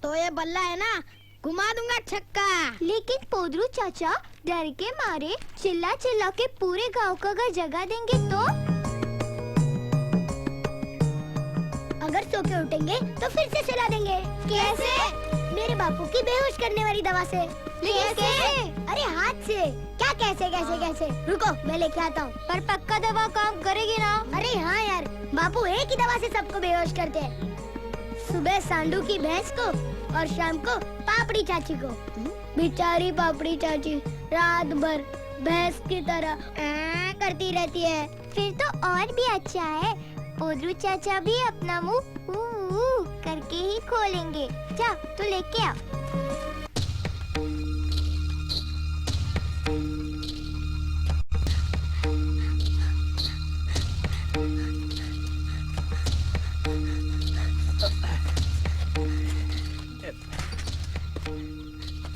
तो ये बल्ला है ना, घुमा दूंगा छक्का। लेकिन पोदरू चाचा डर के मारे चिल्ला चिल्ला के पूरे गांव का अगर जगा देंगे तो? अगर सो के उठेंगे तो फिर से सुला देंगे। कैसे? मेरे बापू की बेहोश करने वाली दवा से। कैसे? अरे हाथ से। क्या कैसे कैसे कैसे? रुको मैं लेके आता हूँ। पर पक्का दवा काम करेगी ना? अरे हाँ यार, बापू एक ही दवा से सबको बेहोश करते हैं। सुबह सांडू की भैंस को और शाम को पापड़ी चाची को। बेचारी पापड़ी चाची रात भर भैंस की तरह करती रहती है। फिर तो और भी अच्छा है, पोदरू चाचा भी अपना मुंह ऊ करके ही खोलेंगे। जा तू लेके आ।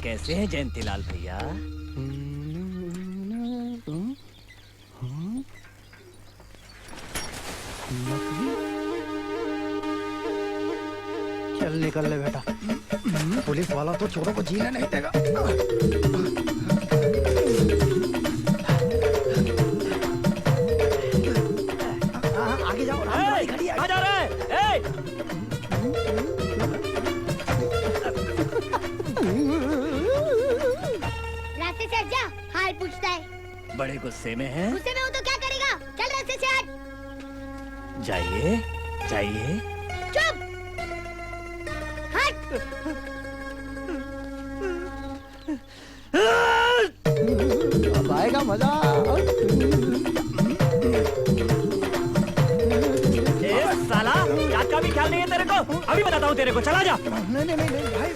कैसे हैं जयंतीलाल भैया? चल निकल ले बेटा, पुलिस वाला तो चोरों को जीने नहीं देगा। आगे जाओ, गाड़ी खड़ी है। कहाँ जा रहा है? रास्ते से हट जा, हाल पूछता है। बड़े गुस्से में है? गुस्से में हो तो क्या करेगा? चल रास्ते से हट। जाइए जाइए। चुप, हट। अब आएगा मजा। साला रात का भी ख्याल नहीं है तेरे को? अभी बताता हूँ तेरे को, चला जा। नहीं भाई।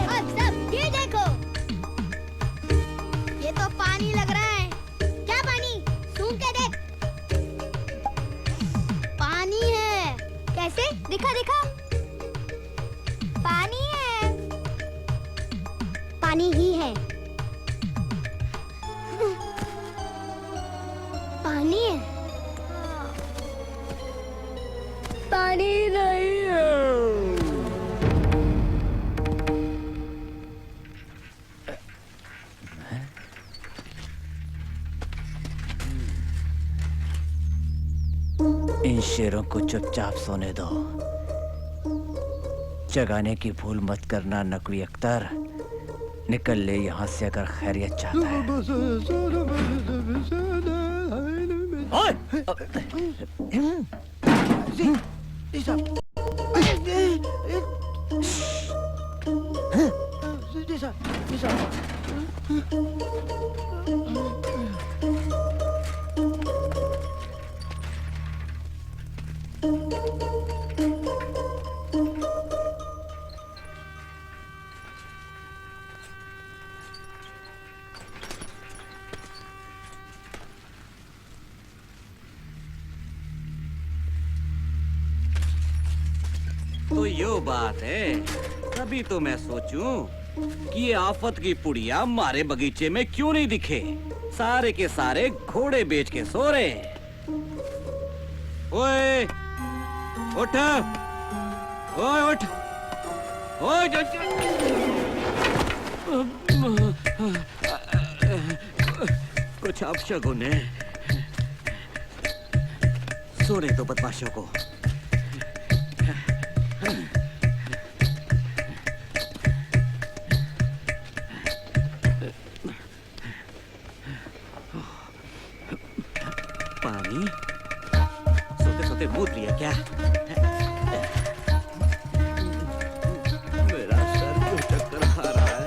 अब सब ये देखो, ये तो पानी लग रहा है। क्या पानी? सूंघ के देख। पानी है। कैसे? दिखा दिखा। पानी है। पानी ही है। पानी है। पानी नहीं है। इन शेरों को चुपचाप सोने दो। जगाने की भूल मत करना नकवी अख्तर। निकल ले यहाँ से अगर खैरियत चाहता है। तो यो बात है। तभी तो मैं सोचूं कि ये आफत की पुड़िया हमारे बगीचे में क्यों नहीं दिखे। सारे के सारे घोड़े बेच के सो रहे हैं। ओए उठ, ओए उठ, ओए कुछ अपशगुन है। सोने दो बदमाशों को। पानी सोते सोते मूत लिया क्या? मेरा सर क्यों चक्कर खा रहा है?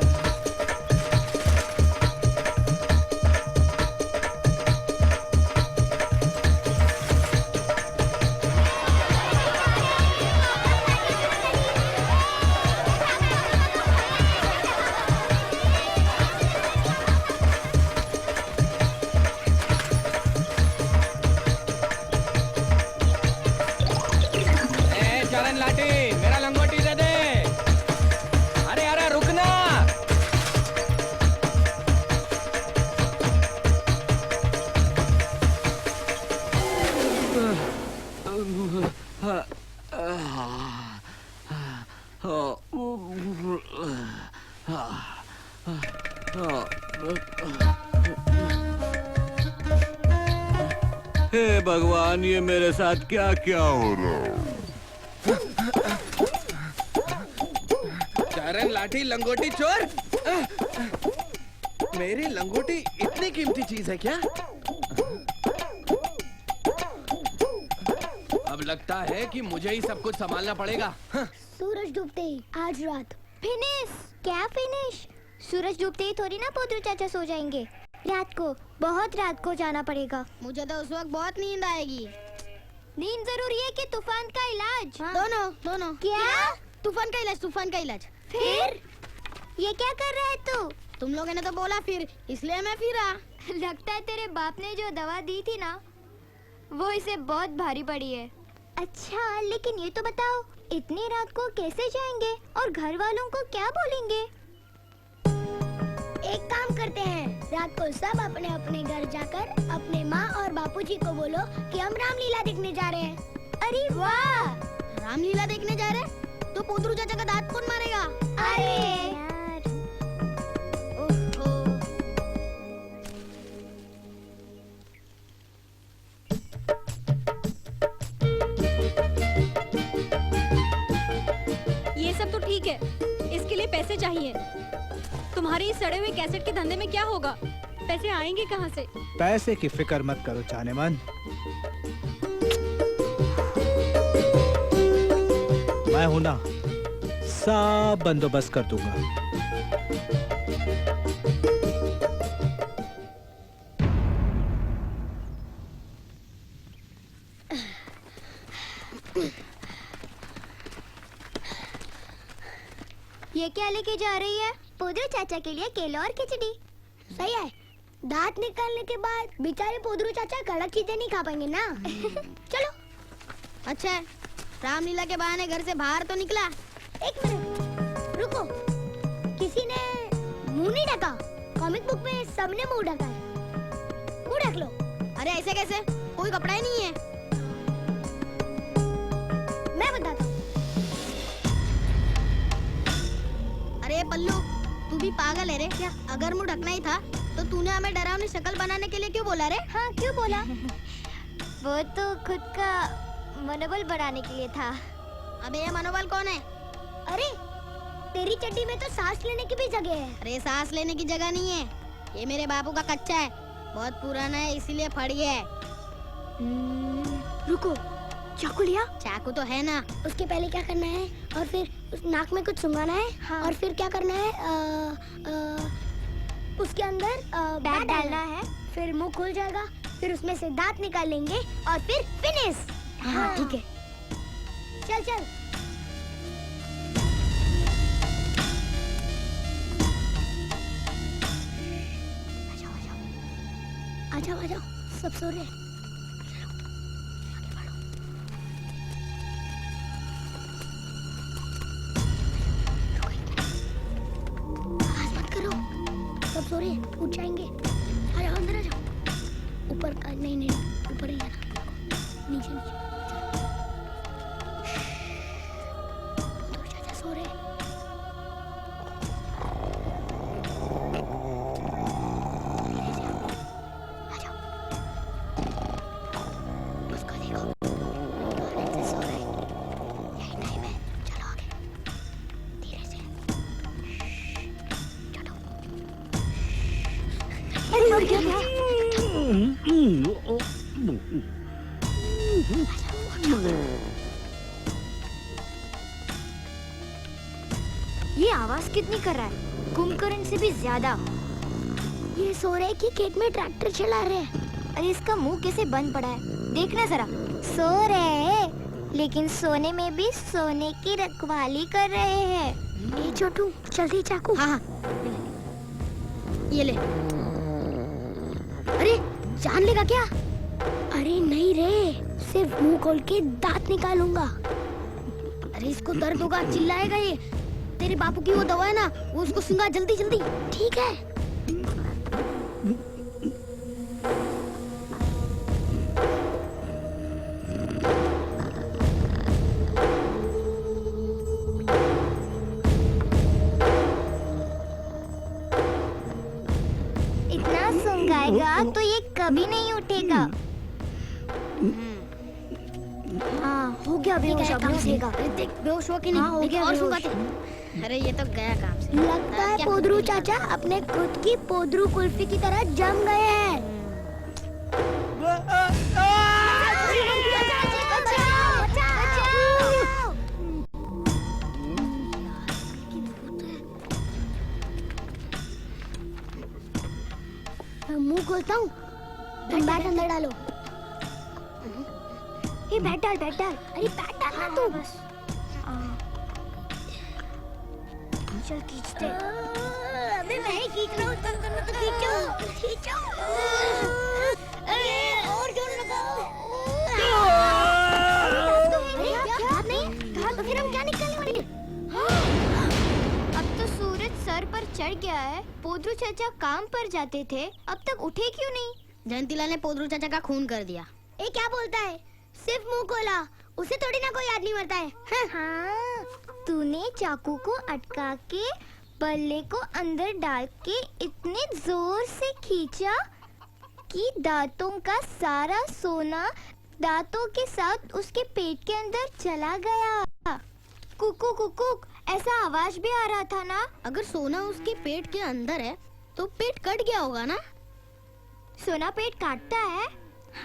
चरण लाठी, मेरा लंगोटी दे दे। अरे अरे रुकना। हे भगवान, ये मेरे साथ क्या क्या हो रहा है? चरण लाठी लंगोटी चोर। मेरी लंगोटी इतनी कीमती चीज है क्या? अब लगता है कि मुझे ही सब कुछ संभालना पड़ेगा। सूरज डूबते ही आज रात फिनिश। क्या फिनिश? सूरज डूबते ही थोड़ी ना पोद्रू चाचा सो जाएंगे। रात को, बहुत रात को जाना पड़ेगा। मुझे तो उस वक्त बहुत नींद आएगी। नींद जरूरी है कि तूफान का इलाज? हाँ। दोनों दोनों। क्या? तूफान का इलाज, तूफान का इलाज। फिर ये क्या कर रहा है तू? तुम लोगों ने तो बोला फिर, इसलिए मैं फिरा। लगता है तेरे बाप ने जो दवा दी थी ना, वो इसे बहुत भारी पड़ी है। अच्छा, लेकिन ये तो बताओ, इतनी रात को कैसे जाएंगे और घर वालों को क्या बोलेंगे? एक काम करते हैं, रात को सब अपने अपने घर जाकर अपने माँ और बापूजी को बोलो कि हम रामलीला देखने जा रहे हैं। अरे वाह! रामलीला देखने जा रहे हैं? तो पोद्रू चाचा का दांत कौन मारेगा? अरे यार। ओहो। ये सब तो ठीक है, इसके लिए पैसे चाहिए। तुम्हारे इस सड़े हुए कैसेट के धंधे में क्या होगा? पैसे आएंगे कहाँ से? पैसे की फिक्र मत करो जानेमन, मैं हूं ना, सब बंदोबस्त कर दूंगा। ये क्या लेके जा रही है? पोद्रू चाचा के लिए केला और खिचड़ी। सही है, दांत निकालने के बाद बेचारे पोद्रू चाचा कड़क चीजें नहीं खा पाएंगे ना। चलो। अच्छा, रामलीला के बहाने घर से बाहर तो निकला। एक मिनट रुको, किसी ने मुंह नहीं ढका? कॉमिक बुक में सबने मुंह ढका है। मुंह ढक लो। अरे ऐसे कैसे? कोई कपड़ा ही नहीं है। मैं बताता हूँ। अरे पल्लू, तू भी पागल है रे क्या? अगर मुंह ढकना ही था तो तूने हमें डरावनी शक्ल बनाने के लिए क्यों बोला रे? हाँ, क्यों बोला? वो तो खुद का मनोबल बढ़ाने के लिए था। अबे ये मनोबल कौन है? अरे तेरी चड्डी में तो सांस लेने की भी जगह है। अरे सांस लेने की जगह नहीं है, ये मेरे बापू का कच्चा है, बहुत पुराना है इसीलिए फट गया है। रुको, चाकू लिया? चाकू तो है ना। उसके पहले क्या करना है? और फिर उस नाक में कुछ सुंघाना है। हाँ। और फिर क्या करना है? उसके अंदर बैट डालना है, फिर मुंह खुल जाएगा, फिर उसमें से दांत निकाल लेंगे और फिर फिनिश। हाँ ठीक है, चल चल। आ जाओ आ जाओ, सब सो रहे हैं। सो रहे हैं, उठ जाएंगे। आ जाओ अंदर आ जाओ। ऊपर का नहीं नहीं ऊपर ही आना, नीचे नीचे। तो चाचा सो रहे हैं। आ जाओ। उसको देखो, आराम से सो रहे हैं। यही टाइम है, चलो आगे धीरे से। चलो। अरे उड़ गया। ये आवाज कितनी कर रहा है? कुंभकर्ण से भी ज्यादा। ये सो रहे कि खेत में ट्रैक्टर चला रहे हैं। अरे इसका मुंह कैसे बंद पड़ा है, देखना जरा। सो रहे हैं, लेकिन सोने में भी सोने की रखवाली कर रहे हैं। ये छोटू जल्दी चाकू। हाँ ये ले। अरे जान लेगा क्या? अरे नहीं रे, सिर्फ मुंह खोल के दांत निकालूंगा। अरे इसको दर्द होगा, चिल्लाएगा ये। तेरे बापू की वो दवा है ना, वो उसको सुंगा जल्दी जल्दी। ठीक है। इतना सुंगाएगा तो ये कभी नहीं उठेगा। हाँ हो गया बेहोश, अब उठेगा। अरे देख बेहोश हुआ कि नहीं? हाँ, हो गया और बेहोश। सुंगाते। अरे ये तो गया काम से। लगता है पोदरू चाचा अपने खुद की पोदरू कुल्फी की तरह जम गए हैं। मुंह खोलता हूँ, तुम बैट अंदर डालो। ये बैट डाल, बैट डाल। अरे बैट डालना तू। बस चल खींचते। अबे मैं ही खींच रहा हूँ, तुम दोनों तो खींचो खींचो। अरे और जोर लगाओ। अरे क्या नहीं कहा तो फिर हम क्या निकालने वाले? अब तो सूरज सर पर चढ़ गया है। पोदरू चाचा काम पर जाते थे, अब तक उठे क्यों नहीं? जयंतीला ने पोदरू चाचा का खून कर दिया। ए क्या बोलता है? सिर्फ मुंह खोला, उसे थोड़ी ना कोई आदमी मरता है। हाँ, तूने चाकू को अटका के बल्ले को अंदर डाल के इतने जोर से खींचा कि दांतों का सारा सोना दांतों के साथ उसके पेट के अंदर चला गया। कुकू कुकू ऐसा आवाज भी आ रहा था ना। अगर सोना उसके पेट के अंदर है तो पेट कट गया होगा ना। सोना पेट काटता है?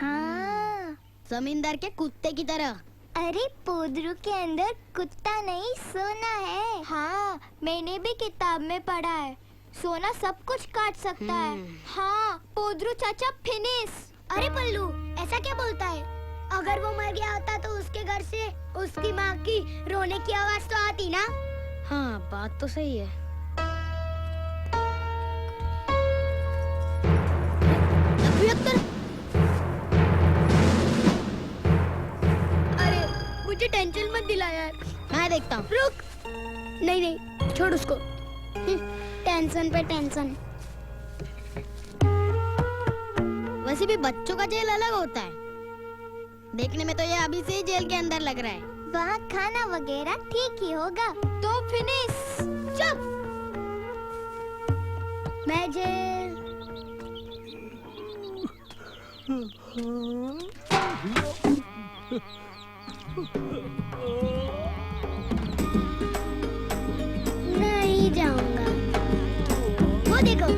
हाँ, जमींदार के कुत्ते की तरह। अरे पोदरू के अंदर कुत्ता नहीं सोना है। हाँ मैंने भी किताब में पढ़ा है, सोना सब कुछ काट सकता है। हाँ पोदरू चाचा फिनिश। अरे पल्लू ऐसा क्या बोलता है? अगर वो मर गया होता तो उसके घर से उसकी माँ की रोने की आवाज तो आती ना। हाँ बात तो सही है। अरे मुझे टेंशन मत दिला यार, मैं देखता हूँ। रुक, नहीं नहीं छोड़ उसको। टेंशन पे टेंशन। वैसे भी बच्चों का जेल अलग होता है, देखने में तो ये अभी से ही जेल के अंदर लग रहा है। वहाँ खाना वगैरह ठीक ही होगा। तो फिनिश। चुप। मैं जेल नहीं जाऊंगा। वो देखो।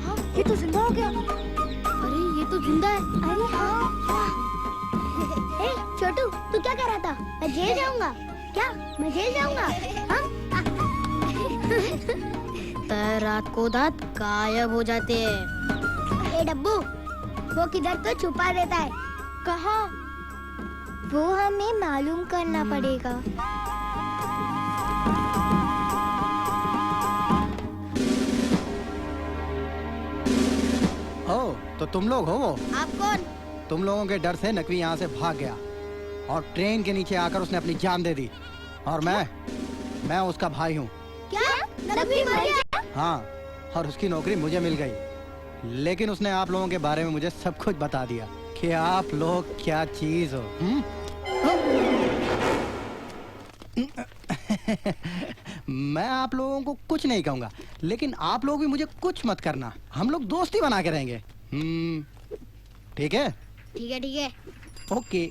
हाँ? ये तो जिंदा हो गया। अरे ये तो जिंदा है। अरे हाँ। ए छोटू तू क्या कर रहा था? मैं जेल जाऊंगा। क्या मैं जेल जाऊंगा? हाँ? रात को दांत गायब हो जाते हैं। ए डब्बू वो किधर तो छुपा देता है। कहाँ? वो हमें मालूम करना पड़ेगा। ओ, तो तुम लोग हो वो? आप कौन? तुम लोगों के डर से नकवी यहाँ से भाग गया और ट्रेन के नीचे आकर उसने अपनी जान दे दी। और मैं उसका भाई हूँ। क्या? नकवी मर गया? हाँ, और उसकी नौकरी मुझे मिल गई। लेकिन उसने आप लोगों के बारे में मुझे सब कुछ बता दिया कि आप लोग क्या चीज हो। मैं आप लोगों को कुछ नहीं कहूंगा, लेकिन आप लोग भी मुझे कुछ मत करना। हम लोग दोस्ती बना के रहेंगे। ठीक है? ठीक है, ठीक है। ओके।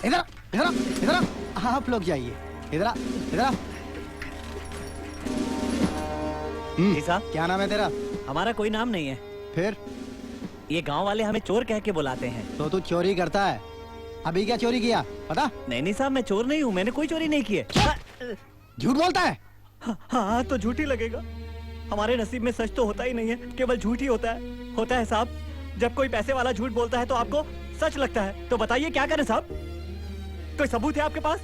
इधर इधर इधर आप लोग जाइए। इधर इधर। जी साहब, क्या नाम है तेरा? हमारा कोई नाम नहीं है। फिर? ये गांव वाले हमें चोर कह के बुलाते हैं। तो तू चोरी करता है? अभी क्या चोरी किया पता? नहीं साहब, मैं चोर नहीं हूँ, मैंने कोई चोरी नहीं की है। झूठ बोलता है? हाँ, तो झूठ ही लगेगा। हमारे नसीब में सच तो होता ही नहीं है, केवल झूठ ही होता है। होता है साहब, जब कोई पैसे वाला झूठ बोलता है तो आपको सच लगता है। तो बताइए क्या करें साहब? कोई सबूत है आपके पास?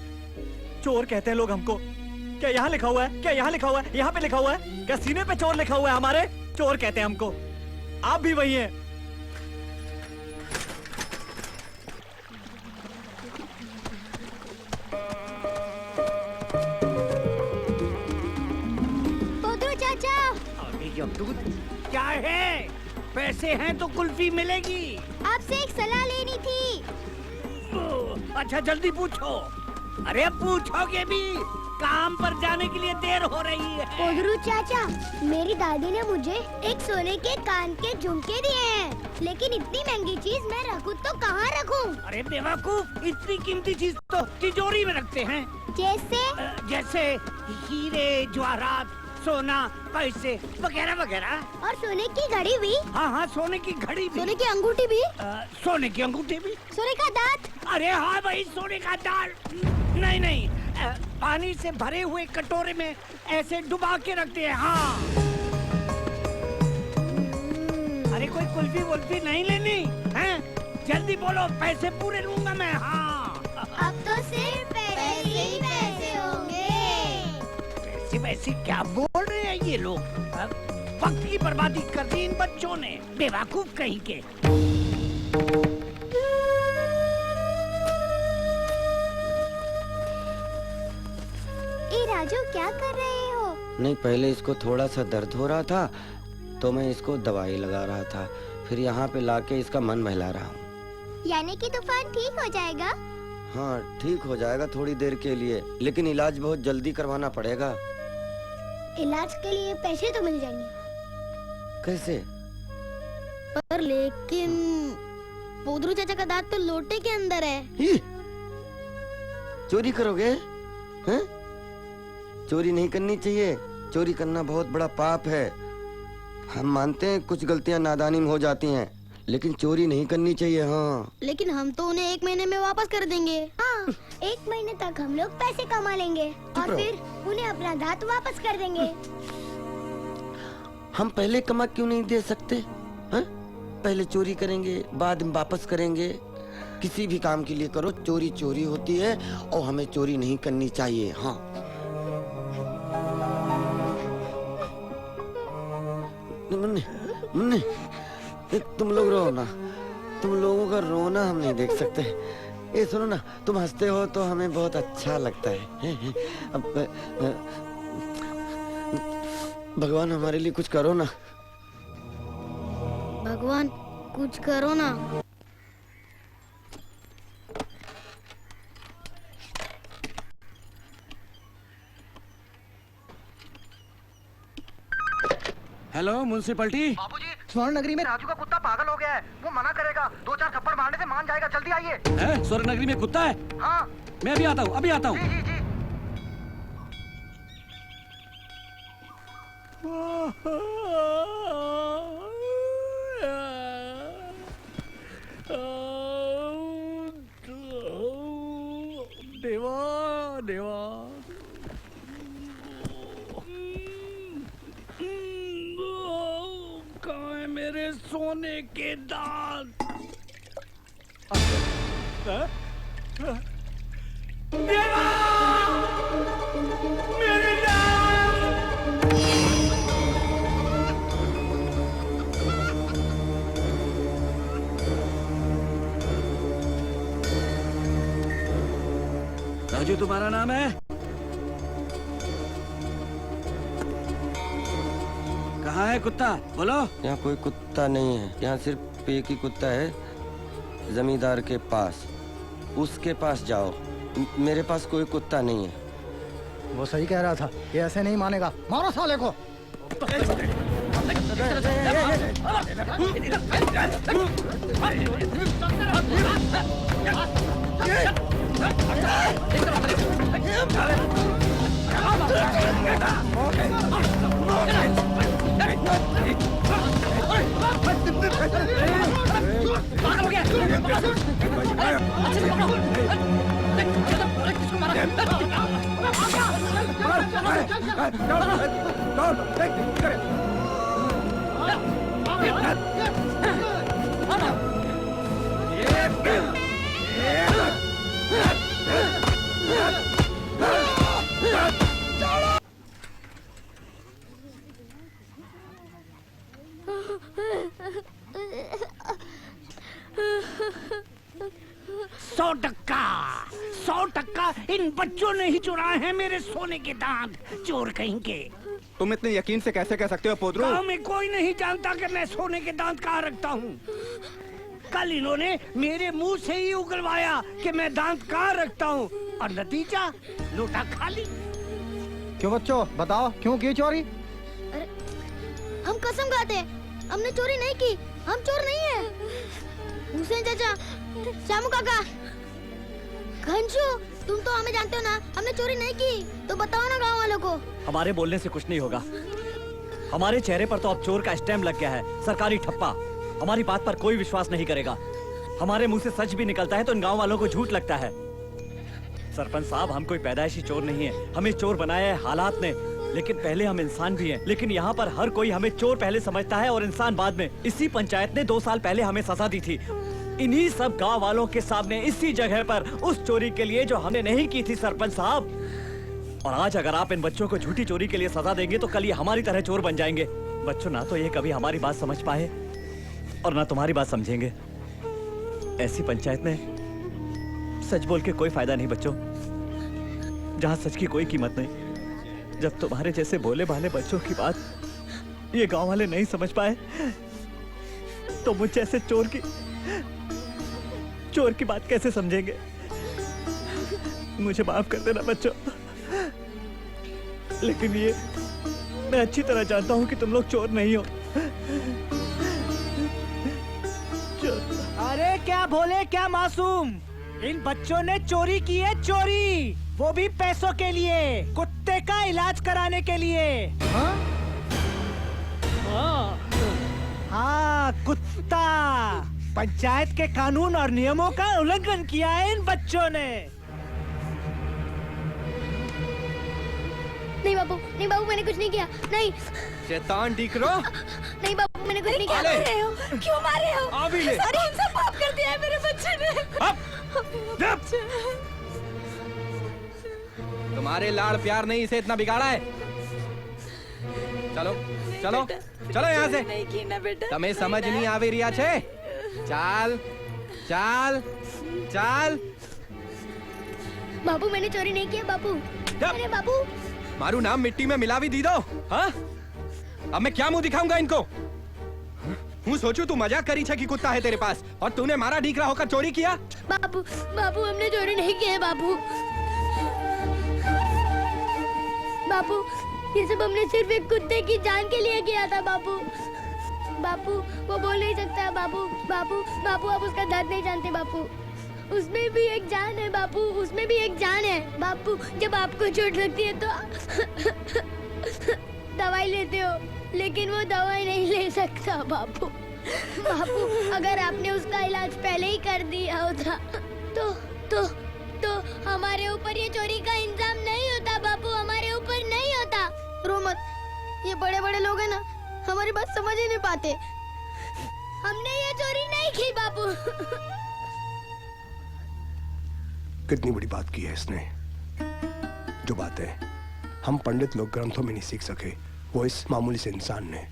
चोर कहते हैं लोग हमको। क्या यहाँ लिखा हुआ है? क्या यहाँ लिखा हुआ है? यहाँ पे लिखा हुआ है? क्या सीने पे चोर लिखा हुआ है हमारे? चोर कहते हैं हमको। आप भी वही हैं। पोदरू चाचा, क्या है? पैसे हैं तो कुल्फी मिलेगी। आपसे एक सलाह लेनी थी। अच्छा जल्दी पूछो। अरे पूछोगे भी, काम पर जाने के लिए देर हो रही है। पोदरू चाचा, मेरी दादी ने मुझे एक सोने के कान के झुमके दिए हैं, लेकिन इतनी महंगी चीज मैं रखूं तो कहाँ रखूं? अरे बेवकूफ, इतनी कीमती चीज तो तिजोरी में रखते हैं। जैसे हीरे, जवाहरात, सोना, पैसे वगैरह वगैरह। और सोने की घड़ी भी? हाँ, सोने की घड़ी भी। सोने की अंगूठी भी? सोने की अंगूठी भी। सोने का दांत? अरे हाँ भाई, सोने का दांत। नहीं, पानी से भरे हुए कटोरे में ऐसे डुबा के रखते हैं। हाँ। अरे कोई कुल्फी वुल्फी नहीं लेनी है? जल्दी बोलो, पैसे पूरे लूंगा मैं। हाँ। अब तो सिर्फ पैसे ही पैसे होंगे। वैसे क्या बोल रहे हैं ये लोग? वक्त की बर्बादी कर दी इन बच्चों ने, बेवकूफ कहीं के। राजू, क्या कर रहे हो? नहीं, पहले इसको थोड़ा सा दर्द हो रहा था तो मैं इसको दवाई लगा रहा था, फिर यहाँ पे लाके इसका मन बहला रहा हूँ। यानी कि तूफान ठीक हो जाएगा? हाँ, ठीक हो जाएगा थोड़ी देर के लिए, लेकिन इलाज बहुत जल्दी करवाना पड़ेगा। इलाज के लिए पैसे तो मिल जाएंगे। कैसे? पर लेकिन पोदरू चाचा का दांत तो लोटे के अंदर है। चोरी करोगे? हैं? चोरी नहीं करनी चाहिए। चोरी करना बहुत बड़ा पाप है। हम मानते हैं कुछ गलतियां नादानी में हो जाती हैं, लेकिन चोरी नहीं करनी चाहिए। हाँ, लेकिन हम तो उन्हें 1 महीने में वापस कर देंगे। हाँ, 1 महीने तक हम लोग पैसे कमा लेंगे और फिर उन्हें अपना दांत वापस कर देंगे। हम पहले कमा क्यों नहीं दे सकते? हैं? पहले चोरी करेंगे, बाद में वापस करेंगे। किसी भी काम के लिए करो, चोरी चोरी होती है और हमें चोरी नहीं करनी चाहिए। हाँ। मुन्ने, तुम लोग रो ना, तुम लोगों का रोना हम नहीं देख सकते। ये सुनो ना, तुम हंसते हो तो हमें बहुत अच्छा लगता है। भगवान हमारे लिए कुछ करो ना। भगवान कुछ करो ना। Hello, municipality. बाबूजी, स्वर्ण नगरी में राजू का कुत्ता पागल हो गया है। वो मना करेगा, 2-4 थप्पड़ मारने से मान जाएगा। जल्दी आइए। स्वर्ण नगरी में कुत्ता है? हाँ। मैं अभी आता हूँ, अभी आता हूँ। जी। देवा। कहाँ है मेरे सोने के दांत? देवा! मेरे राजू तुम्हारा नाम है? कहाँ है कुत्ता? बोलो। यहाँ कोई कुत्ता नहीं है, यहाँ सिर्फ एक ही कुत्ता है, जमींदार के पास। उसके पास जाओ, मेरे पास कोई कुत्ता नहीं है। वो सही कह रहा था, ये ऐसे नहीं मानेगा। मारो साले को। इन बच्चों ने ही चुराए हैं मेरे सोने के दांत, चोर कहीं के। तुम इतने यकीन से कैसे कह सकते हो पोदरू? गाँव में कोई नहीं जानता कि मैं सोने के दांत कहाँ रखता हूँ। कल इन्होंने मेरे मुंह से ही उगलवाया कि मैं दांत कहाँ रखता हूँ, और नतीजा लोटा खाली। क्यों बच्चों, बताओ क्यों की चोरी? अरे हम कसम खाते हैं, हमने चोरी नहीं की, हम चोर नहीं है। हुसैन चाचा, श्यामू काका, घंशू, तुम तो हमें जानते हो ना, हमने चोरी नहीं की, तो बताओ ना गाँव वालों को। हमारे बोलने से कुछ नहीं होगा। हमारे चेहरे पर तो अब चोर का स्टैम्प लग गया है, सरकारी ठप्पा। हमारी बात पर कोई विश्वास नहीं करेगा। हमारे मुंह से सच भी निकलता है तो इन गांव वालों को झूठ लगता है। सरपंच साहब, हम कोई पैदाइशी चोर नहीं है, हमें चोर बनाया है हालात ने, लेकिन पहले हम इंसान भी हैं। लेकिन यहाँ पर हर कोई हमें चोर पहले समझता है और इंसान बाद में। इसी पंचायत ने 2 साल पहले हमें सजा दी थी, इन्हीं सब गांव वालों के सामने, इसी जगह पर, उस चोरी के लिए जो हमने नहीं की थी सरपंच साहब। और आज अगर आप इन बच्चों को झूठी चोरी के लिए सजा देंगे तो कल ये हमारी तरह चोर बन जाएंगे। बच्चों, ना तो ये कभी हमारी बात समझ पाए और ना तुम्हारी बात समझेंगे। ऐसी पंचायत में सच बोल के कोई फायदा नहीं बच्चों, जहाँ सच की कोई कीमत नहीं। जब तुम्हारे जैसे भोले भाले बच्चों की बात ये गांव वाले नहीं समझ पाए तो मुझ जैसे चोर की बात कैसे समझेंगे? मुझे माफ कर देना बच्चों, लेकिन ये मैं अच्छी तरह जानता हूँ कि तुम लोग चोर नहीं हो। अरे क्या भोले, क्या मासूम, इन बच्चों ने चोरी की है, चोरी, वो भी पैसों के लिए, कुत्ते का इलाज कराने के लिए। हाँ, कुत्ता। पंचायत के कानून और नियमों का उल्लंघन किया है इन बच्चों ने। नहीं बाबू, नहीं बाबू, मैंने कुछ नहीं किया, नहीं। शैतान दिखरो। नहीं बाबू, मैंने कुछ नहीं किया। क्यों मारे हो? क्यों मारे हो? अभी ले। अरे हमसे पाप कर दिया है मेरे बच्चे ने। तुम्हारे लाड़ प्यार नहीं इसे इतना बिगाड़ा है। चलो चलो चलो यहाँ से। नहीं की ना बेटा। तमें समझ नहीं आवे रिया छे। चाल चाल चाल। बाबू, मैंने चोरी नहीं किया बाबू। अरे बाबू, मारू नाम मिट्टी में मिला भी दी दो। हाँ, अब मैं क्या मुंह दिखाऊंगा इनको? हूँ सोचू तू मजाक करी छे कि कुत्ता है तेरे पास और तूने मारा ढीकरा होकर चोरी किया। बाबू, बाबू, हमने चोरी नहीं की है बाबू। बाबू, ये सब हमने सिर्फ एक कुत्ते की जान के लिए किया था बाबू। बापू, वो बोल नहीं सकता बाबू। बापू, बापू, आप उसका दर्द नहीं जानते बापू। उसमें भी एक जान है बापू, उसमें भी एक जान है बापू। जब आपको चोट लगती है तो दवाई लेते हो, लेकिन वो दवाई नहीं ले सकता बापू। बापू, अगर आपने उसका इलाज पहले ही कर दिया होता तो हमारे ऊपर ये चोरी का इंजाम नहीं होता बापू, हमारे ऊपर नहीं होता। रो मत, ये बड़े बड़े लोग हैं ना, हमारी बात समझ ही नहीं पाते। हमने ये चोरी नहीं की बापू। कितनी बड़ी बात की है इसने। जो बातें हम पंडित लोग ग्रंथों में नहीं सीख सके, वो इस मामूली से इंसान ने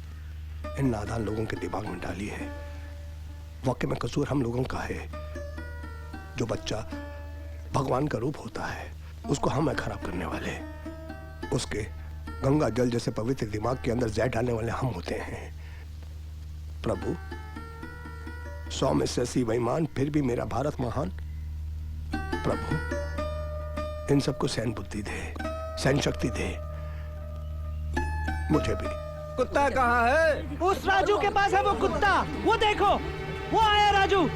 इन नादान लोगों के दिमाग में डाली है। वाकई में कसूर हम लोगों का है। जो बच्चा भगवान का रूप होता है, उसको हम है खराब करने वाले। उसके गंगा जल जैसे पवित्र दिमाग के अंदर जहर डालने वाले हम होते हैं। प्रभु, 100 में से 80 बेईमान, फिर भी मेरा भारत महान। प्रभु, इन सबको सहन बुद्धि दे, सहन शक्ति दे, मुझे भी। कुत्ता कहाँ है? उस राजू के पास है वो कुत्ता। वो देखो, वो आया राजू।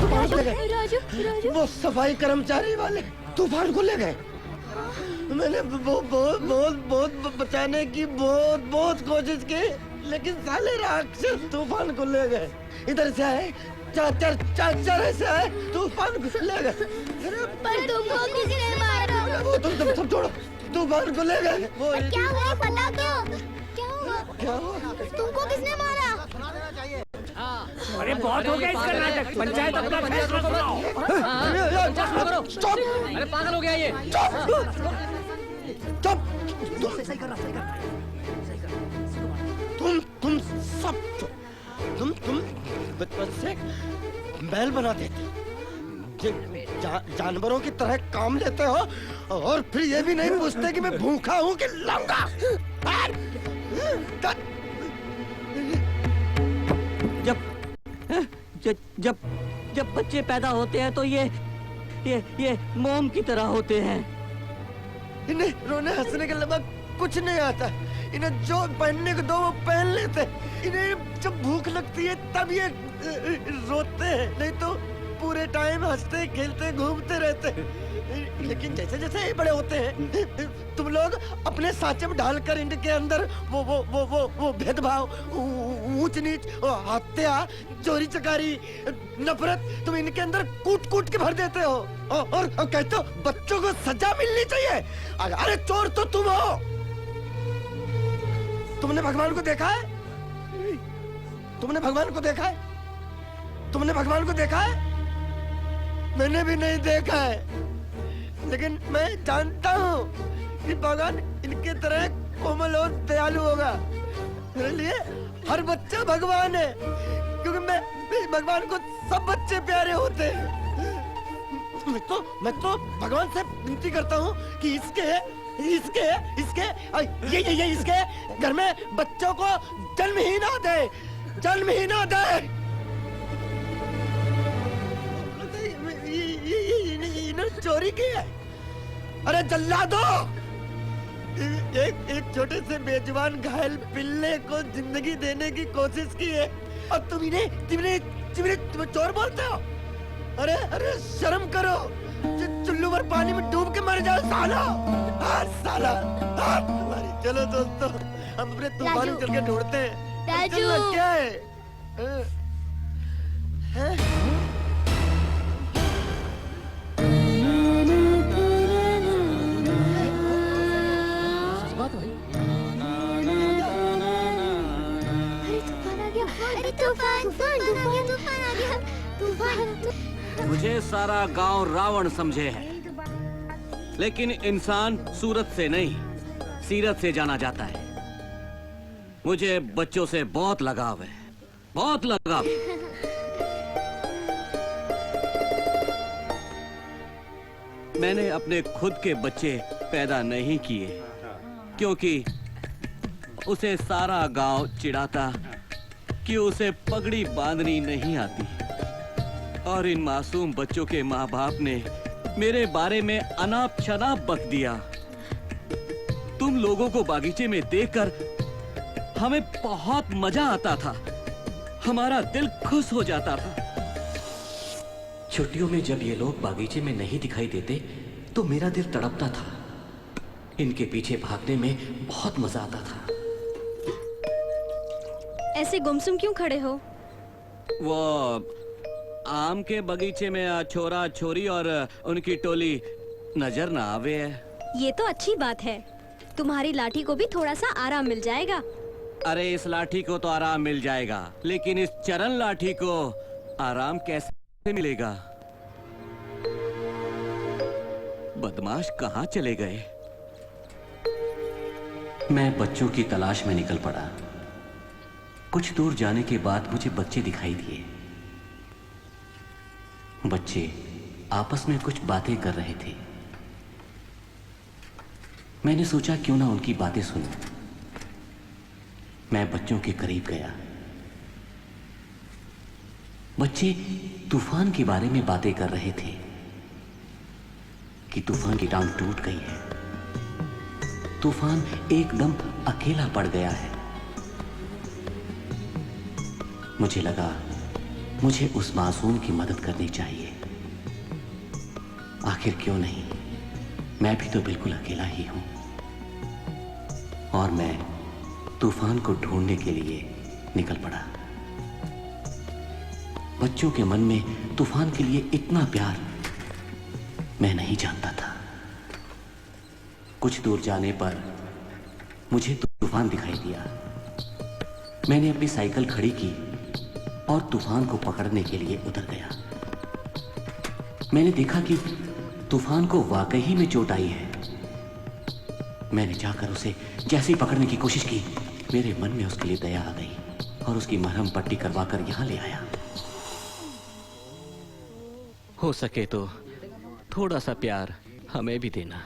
राजू, राजू। वो सफाई कर्मचारी वाले तूफान को ले गए। मैंने बहुत बचाने की बहुत कोशिश की, लेकिन साले राक्षस तूफान को ले गए। इधर से आए, चार से आए, तूफान को ले गए। पर तुमको किसने मारा? वो तुम सब छोड़ो, तूफान को ले गए। क्या हुआ पता क्यों? क्या हुआ? तुमको किसने मारा? अरे बहुत हो गया इसका नाटक। पंचायत अपना फैसला सुनाओ। स्टॉप! अरे पागल हो गया ये। चुप! तुम सब तुम बचपन से बैल बना देते, जानवरों की तरह काम लेते हो और फिर ये भी नहीं पूछते कि मैं भूखा हूँ कि लंगा। जब बच्चे पैदा होते हैं तो ये मोम की तरह होते हैं। इन्हें रोने हंसने के अलावा कुछ नहीं आता। इन्हें जो पहनने को दो वो पहन लेते। इन्हें जब भूख लगती है तब ये रोते हैं, नहीं तो पूरे टाइम हंसते खेलते घूमते रहते। लेकिन जैसे जैसे ये बड़े होते हैं, तुम लोग अपने साँचे में डालकर इनके अंदर वो भेदभाव, ऊंच नीच, हत्या, चोरी चकारी, नफरत तुम इनके अंदर कूट कूट के भर देते हो और कहते हो बच्चों को सजा मिलनी चाहिए। अरे चोर तो तुम हो। तुमने भगवान को देखा है? तुमने भगवान को देखा है? तुमने भगवान को देखा है? मैंने भी नहीं देखा है, लेकिन मैं जानता हूँ कि भगवान इनके तरह कोमल और दयालु होगा। मेरे लिए हर बच्चा भगवान है, क्योंकि मैं भगवान को सब बच्चे प्यारे होते हैं। मैं तो भगवान से विनती करता हूँ कि इसके घर में बच्चों को जन्म ही ना दे। इन्होंने चोरी की है। अरे जल्लादो, एक छोटे से बेजुबान घायल पिल्ले को जिंदगी देने की कोशिश की है और तुम चोर बोलते हो? अरे शर्म करो। चुल्लू भर पानी में डूब के मर जाओ साला। साला चलो दोस्तों, हम अपने तूफान चल के ढूंढते हैं। राजू, क्या है? मुझे सारा गांव रावण समझे है, लेकिन इंसान सूरत से नहीं सीरत से जाना जाता है। मुझे बच्चों से बहुत लगाव है, बहुत लगाव। मैंने अपने खुद के बच्चे पैदा नहीं किए, क्योंकि उसे सारा गांव चिढ़ाता कि उसे पगड़ी बांधनी नहीं आती। और इन मासूम बच्चों के माँ बाप ने मेरे बारे में अनाप शनाप बक दिया। तुम लोगों को बागीचे में देखकर हमें बहुत मजा आता था, हमारा दिल खुश हो जाता था। छुट्टियों में जब ये लोग बागीचे में नहीं दिखाई देते तो मेरा दिल तड़पता था। इनके पीछे भागने में बहुत मजा आता था। ऐसे गुमसुम क्यों खड़े हो? वो आम के बगीचे में छोरा छोरी और उनकी टोली नजर ना आवे है। ये तो अच्छी बात है, तुम्हारी लाठी को भी थोड़ा सा आराम मिल जाएगा। अरे इस लाठी को तो आराम मिल जाएगा, लेकिन इस चरण लाठी को आराम कैसे मिलेगा? बदमाश कहाँ चले गए? मैं बच्चों की तलाश में निकल पड़ा। कुछ दूर जाने के बाद मुझे बच्चे दिखाई दिए। बच्चे आपस में कुछ बातें कर रहे थे। मैंने सोचा क्यों ना उनकी बातें सुनूं। मैं बच्चों के करीब गया। बच्चे तूफान के बारे में बातें कर रहे थे कि तूफान की टांग टूट गई है, तूफान एकदम अकेला पड़ गया है। मुझे लगा मुझे उस मासूम की मदद करनी चाहिए। आखिर क्यों नहीं, मैं भी तो बिल्कुल अकेला ही हूं। और मैं तूफान को ढूंढने के लिए निकल पड़ा। बच्चों के मन में तूफान के लिए इतना प्यार मैं नहीं जानता था। कुछ दूर जाने पर मुझे तूफान दिखाई दिया। मैंने अपनी साइकिल खड़ी की और तूफान को पकड़ने के लिए उतर गया। मैंने देखा कि तूफान को वाकई ही में चोट आई है। मैंने जाकर उसे जैसे ही पकड़ने की कोशिश की, मेरे मन में उसके लिए दया आ गई और उसकी मरहम पट्टी करवाकर यहां ले आया। हो सके तो थोड़ा सा प्यार हमें भी देना।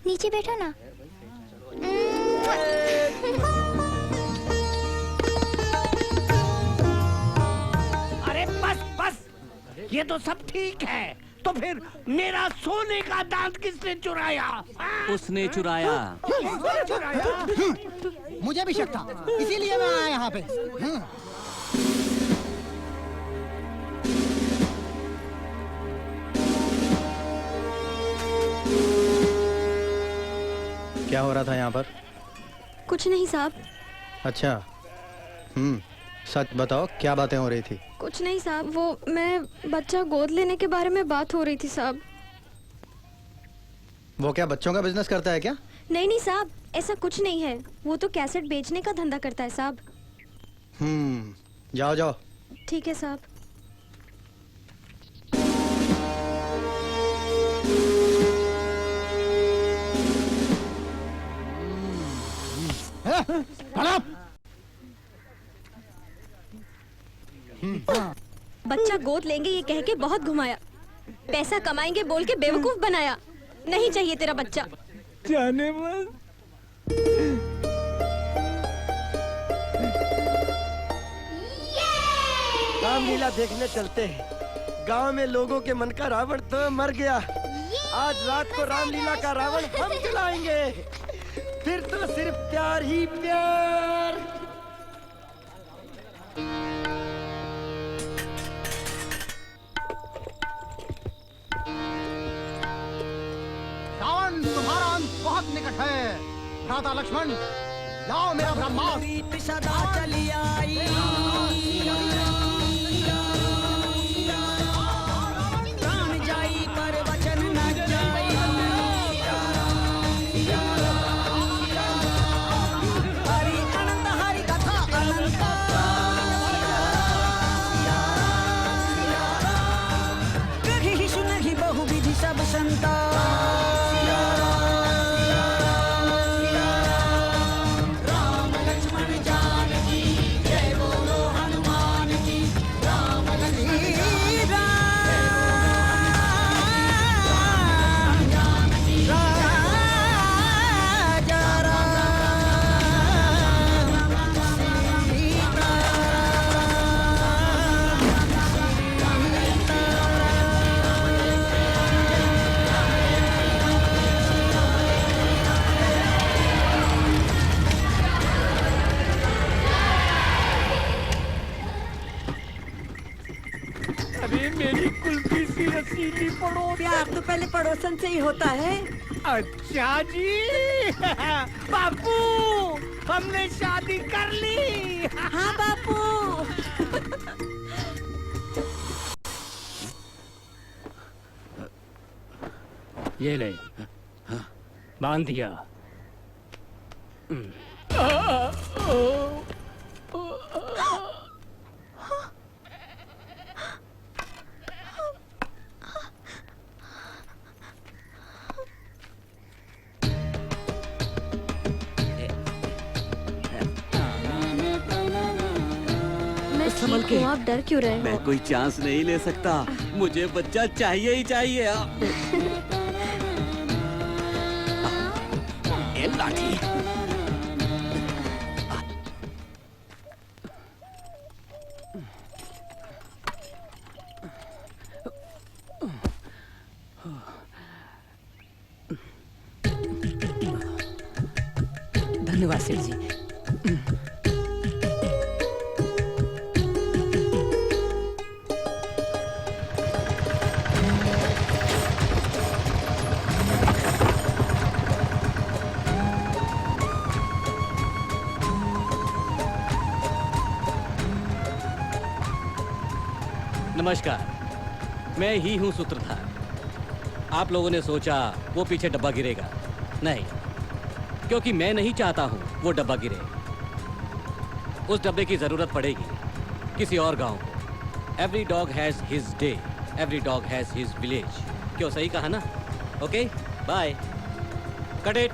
नीचे बैठो ना। अरे बस बस, ये तो सब ठीक है, तो फिर मेरा सोने का दांत किसने चुराया? उसने चुराया। मुझे भी शक था, इसीलिए मैं आया यहाँ पे। क्या हो रहा था यहाँ पर? कुछ नहीं साहब। अच्छा, सच बताओ, क्या बातें हो रही थी? कुछ नहीं साहब, वो मैं बच्चा गोद लेने के बारे में बात हो रही थी साहब। वो क्या बच्चों का बिजनेस करता है क्या? नहीं नहीं साहब, ऐसा कुछ नहीं है। वो तो कैसेट बेचने का धंधा करता है साहब। जाओ जाओ। ठीक है साहब। बच्चा गोद लेंगे ये कह के बहुत घुमाया, पैसा कमाएंगे बोल के बेवकूफ बनाया। नहीं चाहिए तेरा बच्चा। जाने मन। रामलीला देखने चलते हैं। गांव में लोगों के मन का रावण तो मर गया। आज रात को रामलीला का रावण हम जलाएंगे। फिर तो सिर्फ प्यार ही प्यार। रावण, तुम्हारा अंत बहुत निकट है। भ्राता लक्ष्मण, लाओ मेरा ब्रह्मास्त्र। सदा चली आई। प्राण जाई पर वचन न जाई। हरि अनंत, हरि कथा अनंत। कही सुनहि बहुविधि सब संता। अरे मेरी कुल्फी सी रसीली पड़ोस। प्यार तो पहले पड़ोसन से ही होता है। अच्छा जी। बापू, हमने शादी कर ली। हाँ बापू। ये ले, बांध दिया। समझ संभल के। आप डर क्यों रहे मैं हो? कोई चांस नहीं ले सकता, मुझे बच्चा चाहिए ही चाहिए। ये लाठी। धन्यवाद सेठ जी। नमस्कार, मैं ही हूं सूत्रधार। आप लोगों ने सोचा वो पीछे डब्बा गिरेगा, नहीं, क्योंकि मैं नहीं चाहता हूं वो डब्बा गिरे। उस डब्बे की जरूरत पड़ेगी किसी और गांव को। Every dog has his day, every dog has his village. क्यों, सही कहा ना? Okay, bye, cut it.